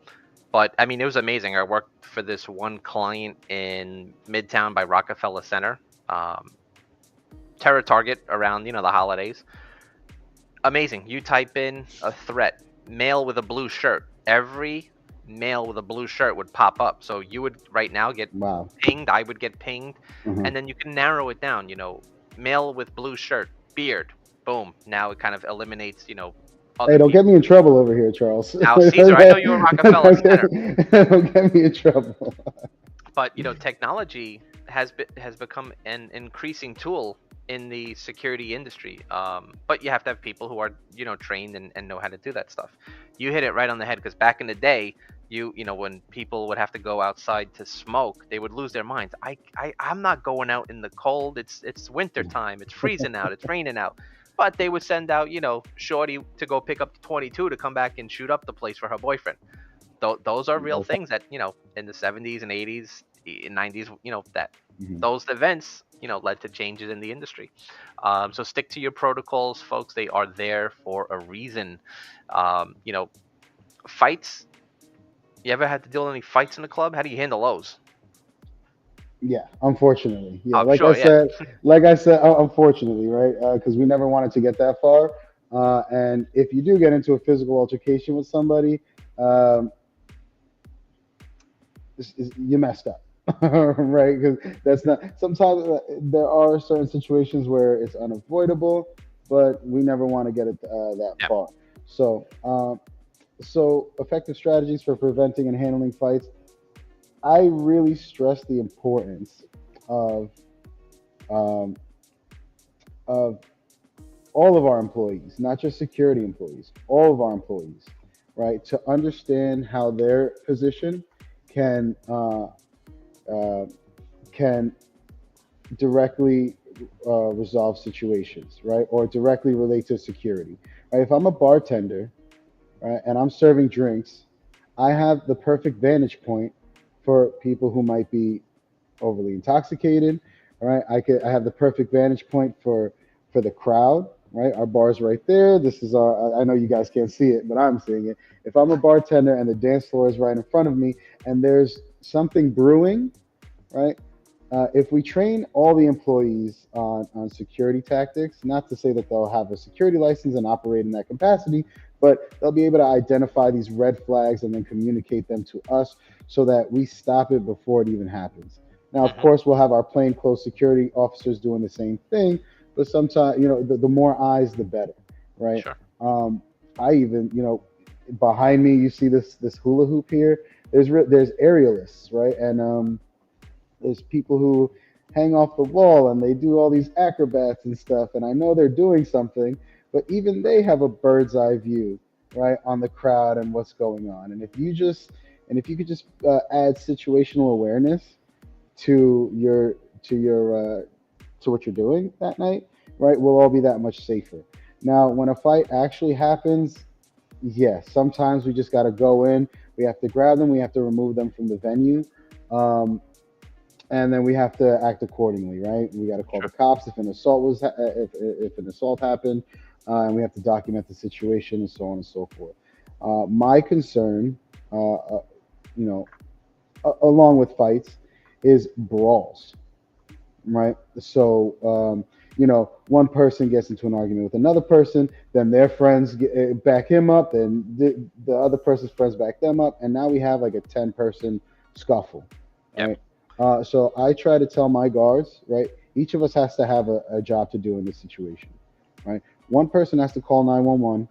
but I mean it was amazing. I worked for this one client in Midtown by Rockefeller Center. Um, Terror target around the holidays. Amazing. You type in a threat, male with a blue shirt. Every male with a blue shirt would pop up. So you would right now get wow. pinged. I would get pinged, Uh-huh. and then you can narrow it down. Male with blue shirt, beard. Boom. Now it kind of eliminates Hey, other don't get people. me in trouble over here, Charles. Now, don't, Caesar, I know you're a Rockefeller Center, don't get me in trouble. but technology has become an increasing tool in the security industry. But you have to have people who are trained and know how to do that stuff. You hit it right on the head because back in the day, when people would have to go outside to smoke, they would lose their minds. I'm not going out in the cold. It's winter time. It's freezing out. It's raining out. But they would send out Shorty to go pick up the 22 to come back and shoot up the place for her boyfriend. Those are real Okay. things that in the 70s and 80s and 90s, that Mhm. those events led to changes in the industry. So stick to your protocols, folks. They are there for a reason. Fights. You ever had to deal with any fights in the club? How do you handle those? Yeah, unfortunately. Yeah, I'm like I sure. Yeah. said, unfortunately, right? Because we never wanted to get that far. And if you do get into a physical altercation with somebody, um, you messed up, right? Because that's not. Sometimes there are certain situations where it's unavoidable, but we never want to get it that Yeah. far. So, effective strategies for preventing and handling fights. I really stress the importance of um, of all of our employees, not just security employees, all of our employees, right, to understand how their position can uh, can directly resolve situations, right, or directly relate to security. Right? If I'm a bartender, right, and I'm serving drinks, I have the perfect vantage point for people who might be overly intoxicated. All right, I have the perfect vantage point for the crowd. Right, our bar's right there. This is our. I know you guys can't see it, but I'm seeing it. If I'm a bartender and the dance floor is right in front of me, and there's something brewing, right? If we train all the employees on security tactics, not to say that they'll have a security license and operate in that capacity, but they'll be able to identify these red flags and then communicate them to us so that we stop it before it even happens. Now, of Hmm. course, we'll have our plainclothes security officers doing the same thing, but sometimes, the more eyes, the better, right? Sure. Um, I even, behind me, you see this hula hoop here. There's aerialists, right? And there's people who hang off the wall and they do all these acrobats and stuff. And I know they're doing something, but even they have a bird's eye view, right, on the crowd and what's going on. And if you could just add situational awareness to your to your to what you're doing that night, right, we'll all be that much safer. Now, when a fight actually happens, yes, sometimes we just got to go in. We have to grab them. We have to remove them from the venue. Um, and then we have to act accordingly, right? We got to call the Sure. cops if an assault if an assault happened, and we have to document the situation and so on and so forth. My concern, you know, along with fights, is brawls, right? So, one person gets into an argument with another person, then their friends back him up, then the other person's friends back them up, and now we have like a 10-person scuffle, Yep. right? So I try to tell my guards, right? Each of us has to have a job to do in this situation, right? One person has to call 911.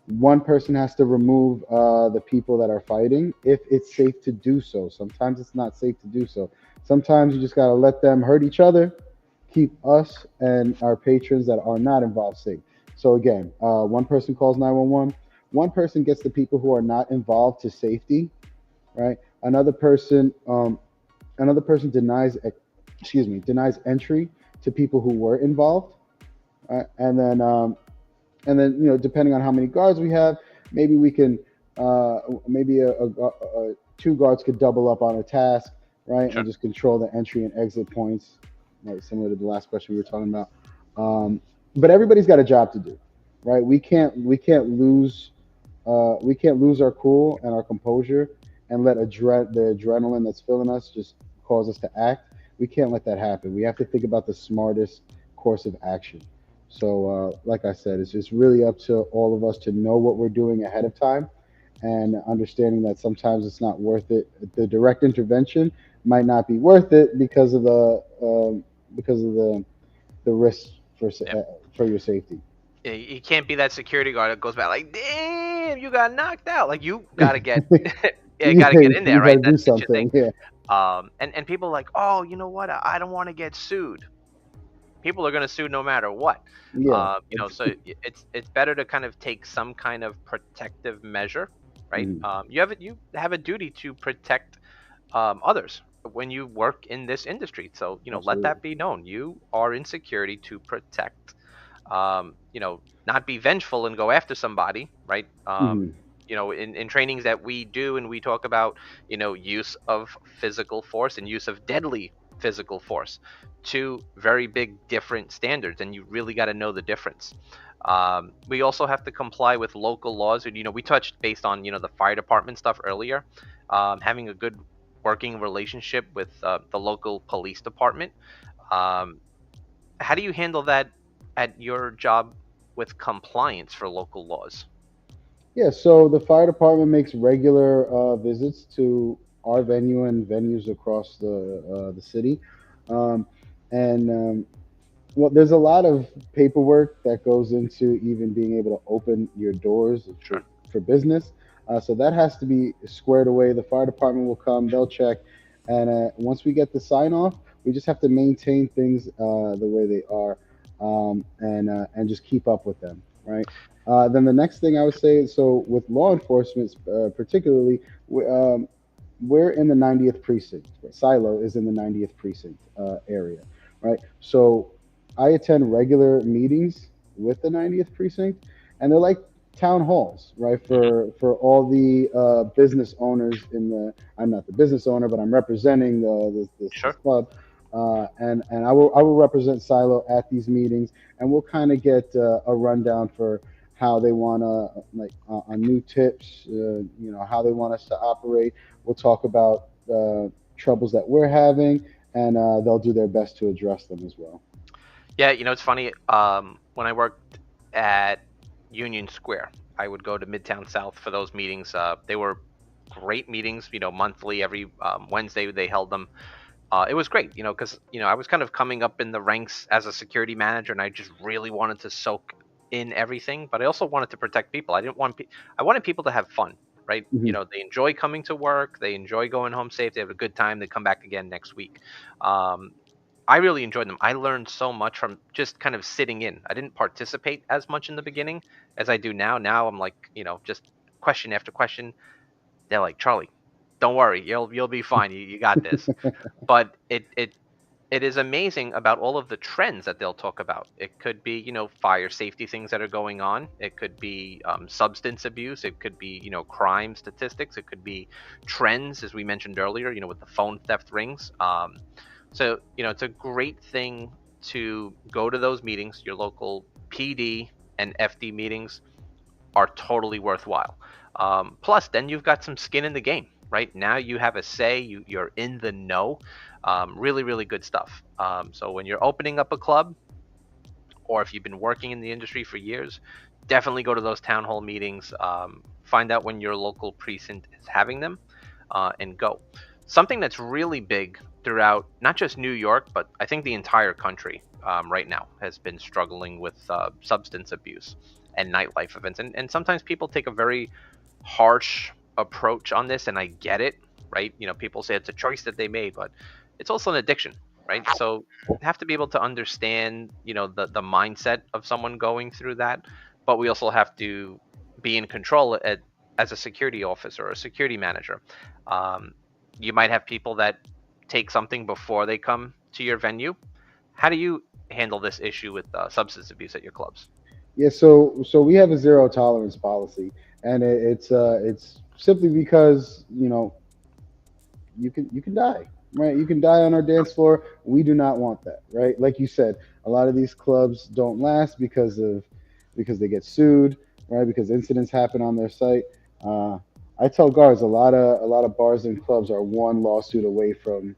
One person has to remove the people that are fighting if it's safe to do so. Sometimes it's not safe to do so. Sometimes you just got to let them hurt each other, keep us and our patrons that are not involved safe. So again, one person calls 911. One person gets the people who are not involved to safety, right? Another person denies entry to people who were involved, right? And then depending on how many guards we have, maybe we can maybe two guards could double up on a task, right, and Sure. just control the entry and exit points, right, similar to the last question we were talking about. um, but everybody's got a job to do, right? We can't lose our cool and our composure and let the adrenaline that's filling us just cause us to act. We can't let that happen. We have to think about the smartest course of action. So, like I said, it's just really up to all of us to know what we're doing ahead of time and understanding that sometimes it's not worth it. The direct intervention might not be worth it because of the risk Yep. for your safety. You can't be that security guard that goes back like, "Damn, you got knocked out." Like you gotta get, yeah, gotta Yeah, get in there, you got right? to do That's your thing. something. Yeah, And people are like, "Oh, you know what? I don't want to get sued." People are going to sue no matter what. yeah. So it's better to kind of take some kind of protective measure, right? Mhm, You have a duty to protect others when you work in this industry. So let absolutely. that be known. You are in security to protect. Not be vengeful and go after somebody, right? Hmm. In trainings that we do and we talk about, use of physical force and use of deadly physical force, two very big different standards, and you really got to know the difference. We also have to comply with local laws, and we touched based on the fire department stuff earlier. Having a good working relationship with the local police department. Um, how do you handle that at your job with compliance for local laws? Yeah, so the fire department makes regular visits to our venue and venues across the city, um, and well, there's a lot of paperwork that goes into even being able to open your doors Sure. for business. So that has to be squared away. The fire department will come, they'll check, and once we get the sign off, we just have to maintain things the way they are, and just keep up with them, right? Then the next thing I would say is, so with law enforcement, particularly, we're in the 90th precinct. Silo is in the 90th precinct area, right? So I attend regular meetings with the 90th precinct, and they're like town halls, right? Hmm. For all the business owners in the. I'm not the business owner, but I'm representing this Sure. club, and I will represent Silo at these meetings, and we'll kind of get a rundown for how they want to like on new tips, how they want us to operate. We'll talk about troubles that we're having, and they'll do their best to address them as well. Yeah, it's funny. When I worked at Union Square, I would go to Midtown South for those meetings. They were great meetings, monthly. Every Wednesday they held them. It was great, because I was kind of coming up in the ranks as a security manager, and I just really wanted to soak in everything. But I also wanted to protect people. I wanted people to have fun, right? Hmm. They enjoy coming to work, they enjoy going home safe, they have a good time, they come back again next week. Um, I really enjoyed them. I learned so much from just kind of sitting in. I didn't participate as much in the beginning as I do now. Now I'm like, just question after question. They're like, Charlie, don't worry, you'll be fine. You got this. But it is amazing about all of the trends that they'll talk about. It could be, fire safety things that are going on. It could be substance abuse. It could be, crime statistics. It could be trends, as we mentioned earlier, with the phone theft rings. So, it's a great thing to go to those meetings. Your local PD and FD meetings are totally worthwhile. Plus, then you've got some skin in the game, right? Now you have a say. You're in the know. Really, really good stuff. So when you're opening up a club, or if you've been working in the industry for years, definitely go to those town hall meetings. Find out when your local precinct is having them, and go. Something that's really big throughout not just New York, but I think the entire country right now has been struggling with substance abuse and nightlife events. And sometimes people take a very harsh approach on this, and I get it, right? People say it's a choice that they made, but it's also an addiction, right? So have to be able to understand, the mindset of someone going through that, but we also have to be in control as a security officer or a security manager. Um, you might have people that take something before they come to your venue. How do you handle this issue with substance abuse at your clubs? Yeah, so we have a zero tolerance policy, and it's simply because you can die, right? You can die on our dance floor. We do not want that, right? Like you said, a lot of these clubs don't last because they get sued, right? Because incidents happen on their site. Uh, I tell guards a lot of bars and clubs are one lawsuit away from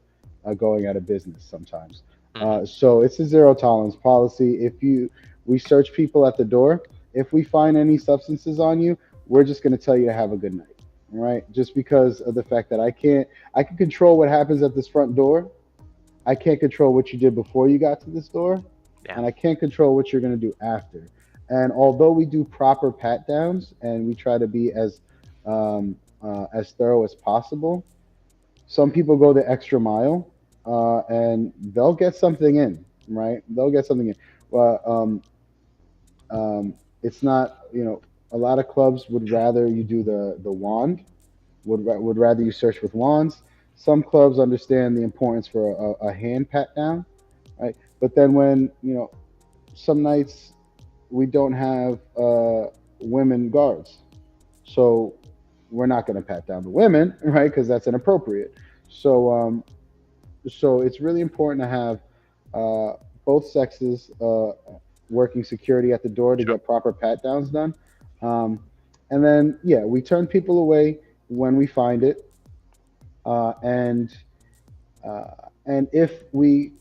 going out of business sometimes. Hmm. So it's a zero tolerance policy. If you we search people at the door, if we find any substances on you, we're just going to tell you to have a good night, right? Just because of the fact that I can control what happens at this front door. I can't control what you did before you got to this door, Yeah. and I can't control what you're going to do after. And although we do proper pat downs and we try to be as thorough as possible, some people go the extra mile, and they'll get something in, right? They'll get something in. Well, it's not, a lot of clubs would rather you do the wand, would rather you search with wands. Some clubs understand the importance for a hand pat down, right? But then when some nights we don't have women guards, so we're not going to pat down the women, right? Because that's inappropriate. So so it's really important to have uh, both sexes working security at the door to Sure. get proper pat downs done. Um, and then yeah, we turn people away when we find it, uh, and uh, and if we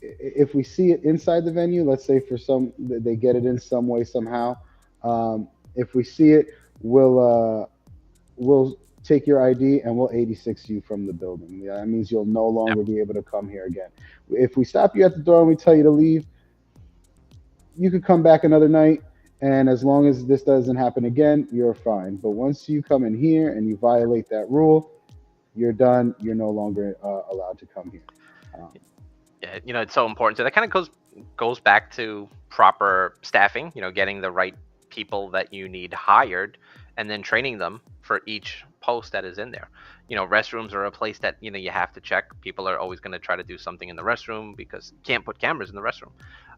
see it inside the venue, let's say for some they get it in some way somehow. If we see it, we'll take your ID and we'll 86 you from the building. Yeah, that means you'll no Yep. longer be able to come here again. If we stop you at the door and we tell you to leave, you could come back another night, and as long as this doesn't happen again, you're fine. But once you come in here and you violate that rule, you're done. You're no longer allowed to come here. Um, Yeah, it's so important. So that kind of goes back to proper staffing. Getting the right people that you need hired, and then training them for each post that is in there. Restrooms are a place that you have to check. People are always going to try to do something in the restroom because you can't put cameras in the restroom.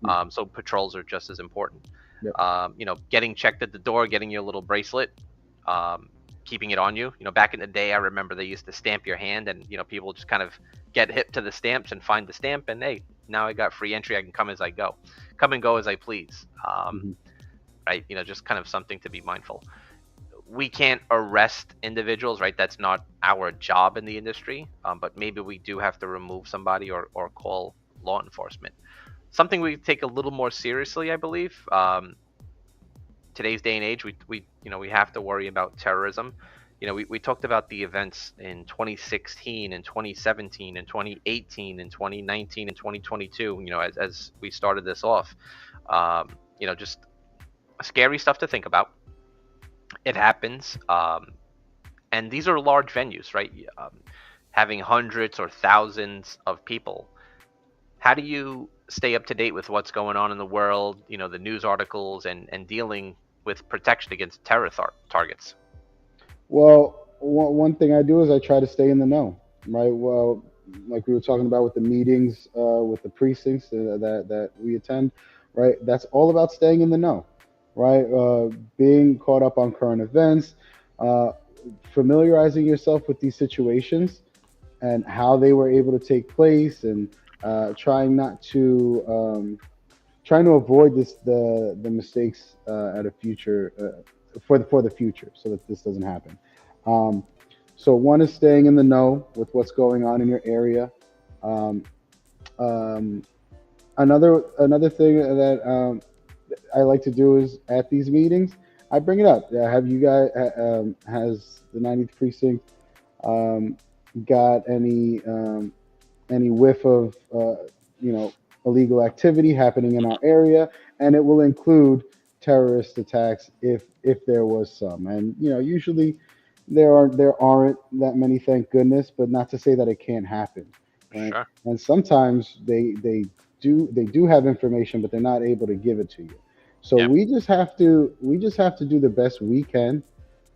yeah. So patrols are just as important. Yep. Getting checked at the door, getting your little bracelet, um, keeping it on you. Back in the day, I remember they used to stamp your hand, and people just kind of get hip to the stamps and find the stamp, and hey, now I got free entry. I can come and go as I please. Hmm. Right? Just kind of something to be mindful. We can't arrest individuals, right? That's not our job in the industry. But maybe we do have to remove somebody or call law enforcement. Something we take a little more seriously, I believe. Today's day and age, we have to worry about terrorism. We talked about the events in 2016 and 2017 and 2018 and 2019 and 2022. As we started this off, just scary stuff to think about. It happens, and these are large venues, right? Having hundreds or thousands of people. How do you stay up to date with what's going on in the world? The news articles and dealing with protection against terror targets. Well, one thing I do is I try to stay in the know, right? Well, like we were talking about with the meetings, with the precincts that we attend, right? That's all about staying in the know, right? Being caught up on current events, uh, familiarizing yourself with these situations and how they were able to take place, and trying not to trying to avoid the mistakes at a future for the future, so that this doesn't happen. Um, so one is staying in the know with what's going on in your area. Um, um, another thing that I like to do is at these meetings, I bring it up. Have you guys has the 90th precinct um, got any whiff of illegal activity happening in our Mhm. area, and it will include terrorist attacks if there was some. And usually there aren't that many, thank goodness, but not to say that it can't happen, right? Sure. And sometimes they do have information, but they're not able to give it to you. So Yeah. we just have to do the best we can,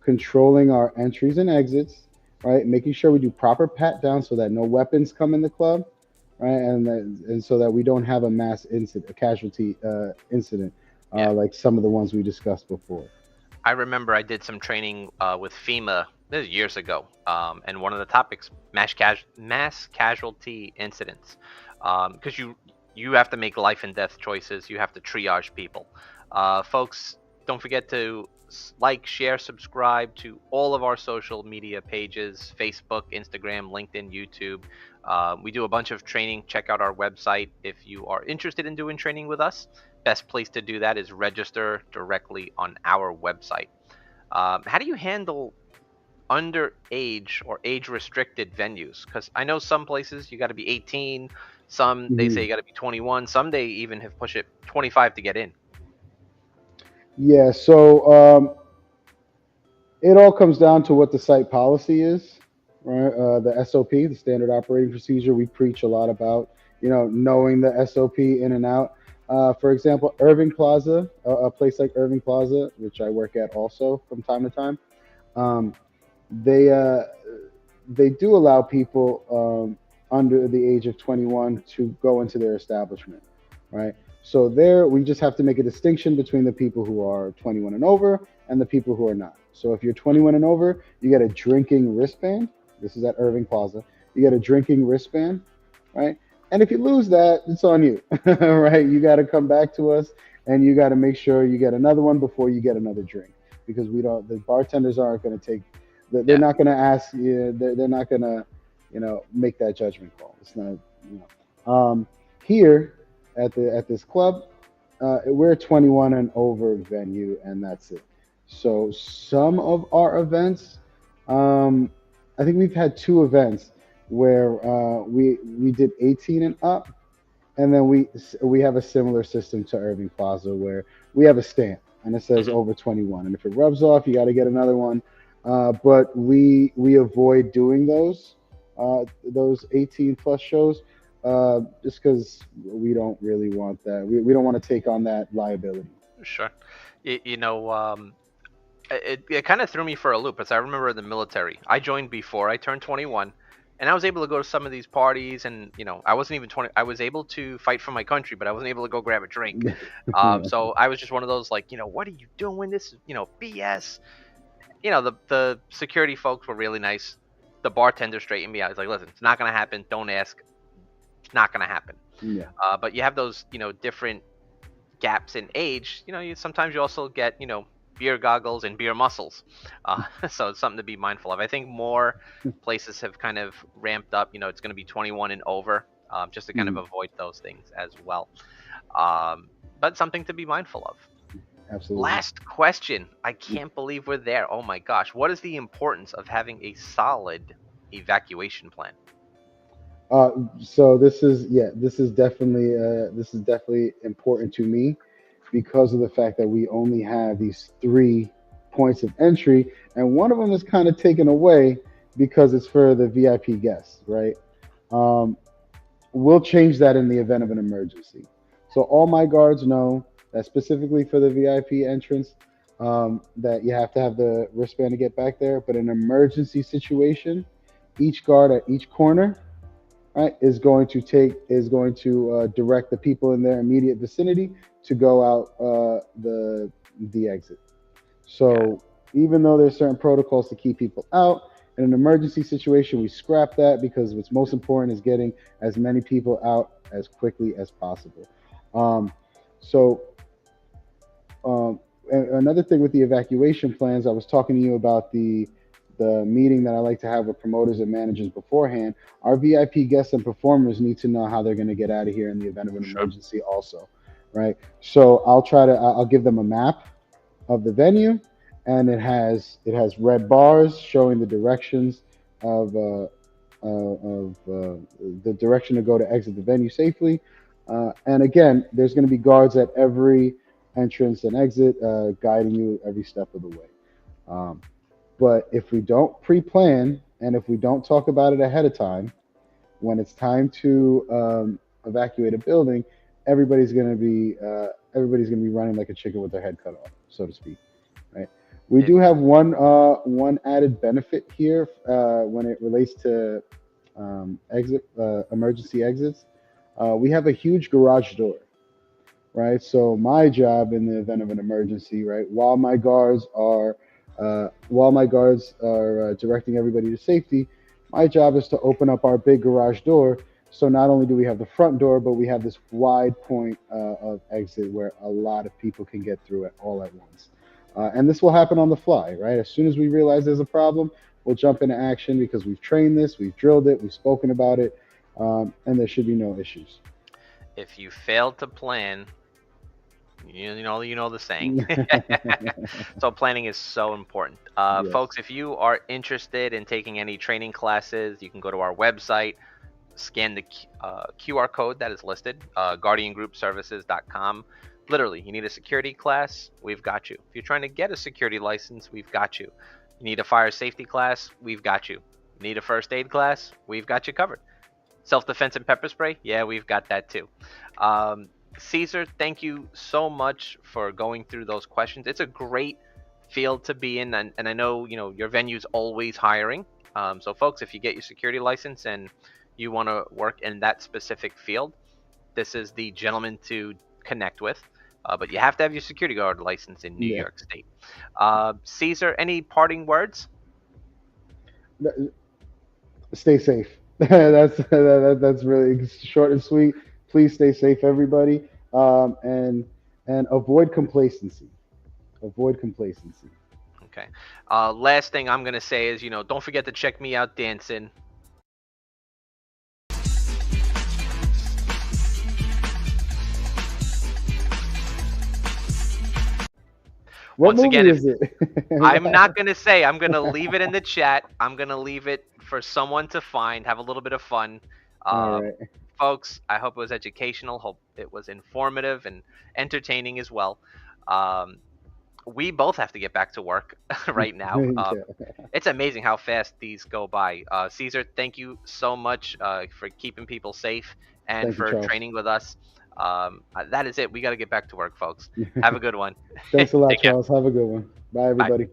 controlling our entries and exits, right? Making sure we do proper pat down so that no weapons come in the club, right? And so that we don't have a mass incident, a casualty incident, Yeah. like some of the ones we discussed before. I remember I did some training with FEMA this is years ago, and one of the topics mass casualty incidents, because you have to make life and death choices. You have to triage people. Folks, don't forget to like, share, subscribe to all of our social media pages: Facebook, Instagram, LinkedIn, YouTube. We do a bunch of training. Check out our website if you are interested in doing training with us. Best place to do that is register directly on our website. How do you handle underage or age restricted venues? Because I know some places you got to be 18, some they say Mhm. you got to be 21, some they even have pushed it 25 to get in. Yeah, so it all comes down to what the site policy is, right? The SOP, the standard operating procedure. We preach a lot about, knowing the SOP in and out. For example, Irving Plaza, a place like Irving Plaza, which I work at also from time to time, um, they they do allow people under the age of 21 to go into their establishment, right? So there, we just have to make a distinction between the people who are 21 and over and the people who are not. So if you're 21 and over, you get a drinking wristband. This is at Irving Plaza. You get a drinking wristband, right? And if you lose that, it's on you, right? You got to come back to us, and you got to make sure you get another one before you get another drink, because we don't. The bartenders aren't going to take. They're Yeah, not going to ask you. They're not going to, make that judgment call. It's not. You Here at this club, we're a 21 and over venue, and that's it. So some of our events, um, I think we've had two events where we did 18 and up, and then we have a similar system to Irving Plaza where we have a stamp and it says hmm, over 21, and if it rubs off, you got to get another one. But we avoid doing those 18 plus shows, just because we don't really want that. We don't want to take on that liability. sure. You, you know, it kind of threw me for a loop, as I remember in the military. I joined before I turned 21. And I was able to go to some of these parties, and I wasn't even 20. I was able to fight for my country, but I wasn't able to go grab a drink. Yeah. So I was just one of those, like, what are you doing? This is, BS. The security folks were really nice. The bartender straightened me out. He's like, listen, it's not gonna happen. Don't ask. It's not gonna happen. Yeah. But you have those, different gaps in age. Sometimes you also get, beer goggles and beer muscles. So it's something to be mindful of. I think more places have kind of ramped up. It's going to be 21 and over, just to kind of Mm, avoid those things as well. But something to be mindful of. absolutely. Last question. I can't believe we're there. Oh my gosh. What is the importance of having a solid evacuation plan? Uh, so this is definitely important to me because of the fact that we only have these three points of entry, and one of them is kind of taken away because it's for the VIP guests, right? Um, we'll change that in the event of an emergency. So all my guards know that specifically for the VIP entrance, that you have to have the wristband to get back there. But in an emergency situation, each guard at each corner, right, is going to direct the people in their immediate vicinity to go out the exit. Okay. So even though there's certain protocols to keep people out, in an emergency situation, we scrap that because what's most important is getting as many people out as quickly as possible. Um, so another thing with the evacuation plans, I was talking to you about the meeting that I like to have with promoters and managers beforehand. Our VIP guests and performers need to know how they're going to get out of here in the event of an Sure. emergency, also, right? So I'll give them a map of the venue, and it has red bars showing the directions of the direction to go to exit the venue safely. And again, there's going to be guards at every entrance and exit, guiding you every step of the way. Um, but if we don't pre-plan and if we don't talk about it ahead of time, when it's time to evacuate a building, everybody's going to be running like a chicken with their head cut off, so to speak. Right? We It, do have one added benefit here when it relates to emergency exits. We have a huge garage door, right? So my job in the event of an emergency, right, while my guards are directing everybody to safety, my job is to open up our big garage door. So not only do we have the front door, but we have this wide point of exit where a lot of people can get through it all at once. And this will happen on the fly, right? As soon as we realize there's a problem, we'll jump into action because we've trained this, we've drilled it, we've spoken about it, and there should be no issues. if you fail to plan, you know the saying. So planning is so important. Yes. Folks, if you are interested in taking any training classes, you can go to our website, scan the QR code that is listed, guardiangroupservices.com. Literally, you need a security class, we've got you. If you're trying to get a security license, we've got you. You need a fire safety class, we've got you. Need a first aid class, we've got you covered. Self-defense and pepper spray, yeah, we've got that too. Um, Caesar, thank you so much for going through those questions. It's a great field to be in, and I know your venue's always hiring. So, folks, if you get your security license and you want to work in that specific field, this is the gentleman to connect with. But you have to have your security guard license in New Yeah. York State. Caesar, any parting words? Stay safe. That's really short and sweet. Please stay safe, everybody, and avoid complacency. Avoid complacency. Okay. Last thing I'm gonna say is, don't forget to check me out dancing. What Once again, movie if is it? I'm not gonna say, I'm gonna leave it in the chat. I'm gonna leave it for someone to find. Have a little bit of fun. All Um, right. Folks, I hope it was educational. Hope it was informative and entertaining as well. Um, we both have to get back to work right now. Yeah. It's amazing how fast these go by. Caesar, thank you so much for keeping people safe and Thank you, for Charles. training with us. That is it. We got to get back to work, folks. Have a good one. Thanks a lot, Take care. Charles. Have a good one. Bye, Bye. everybody.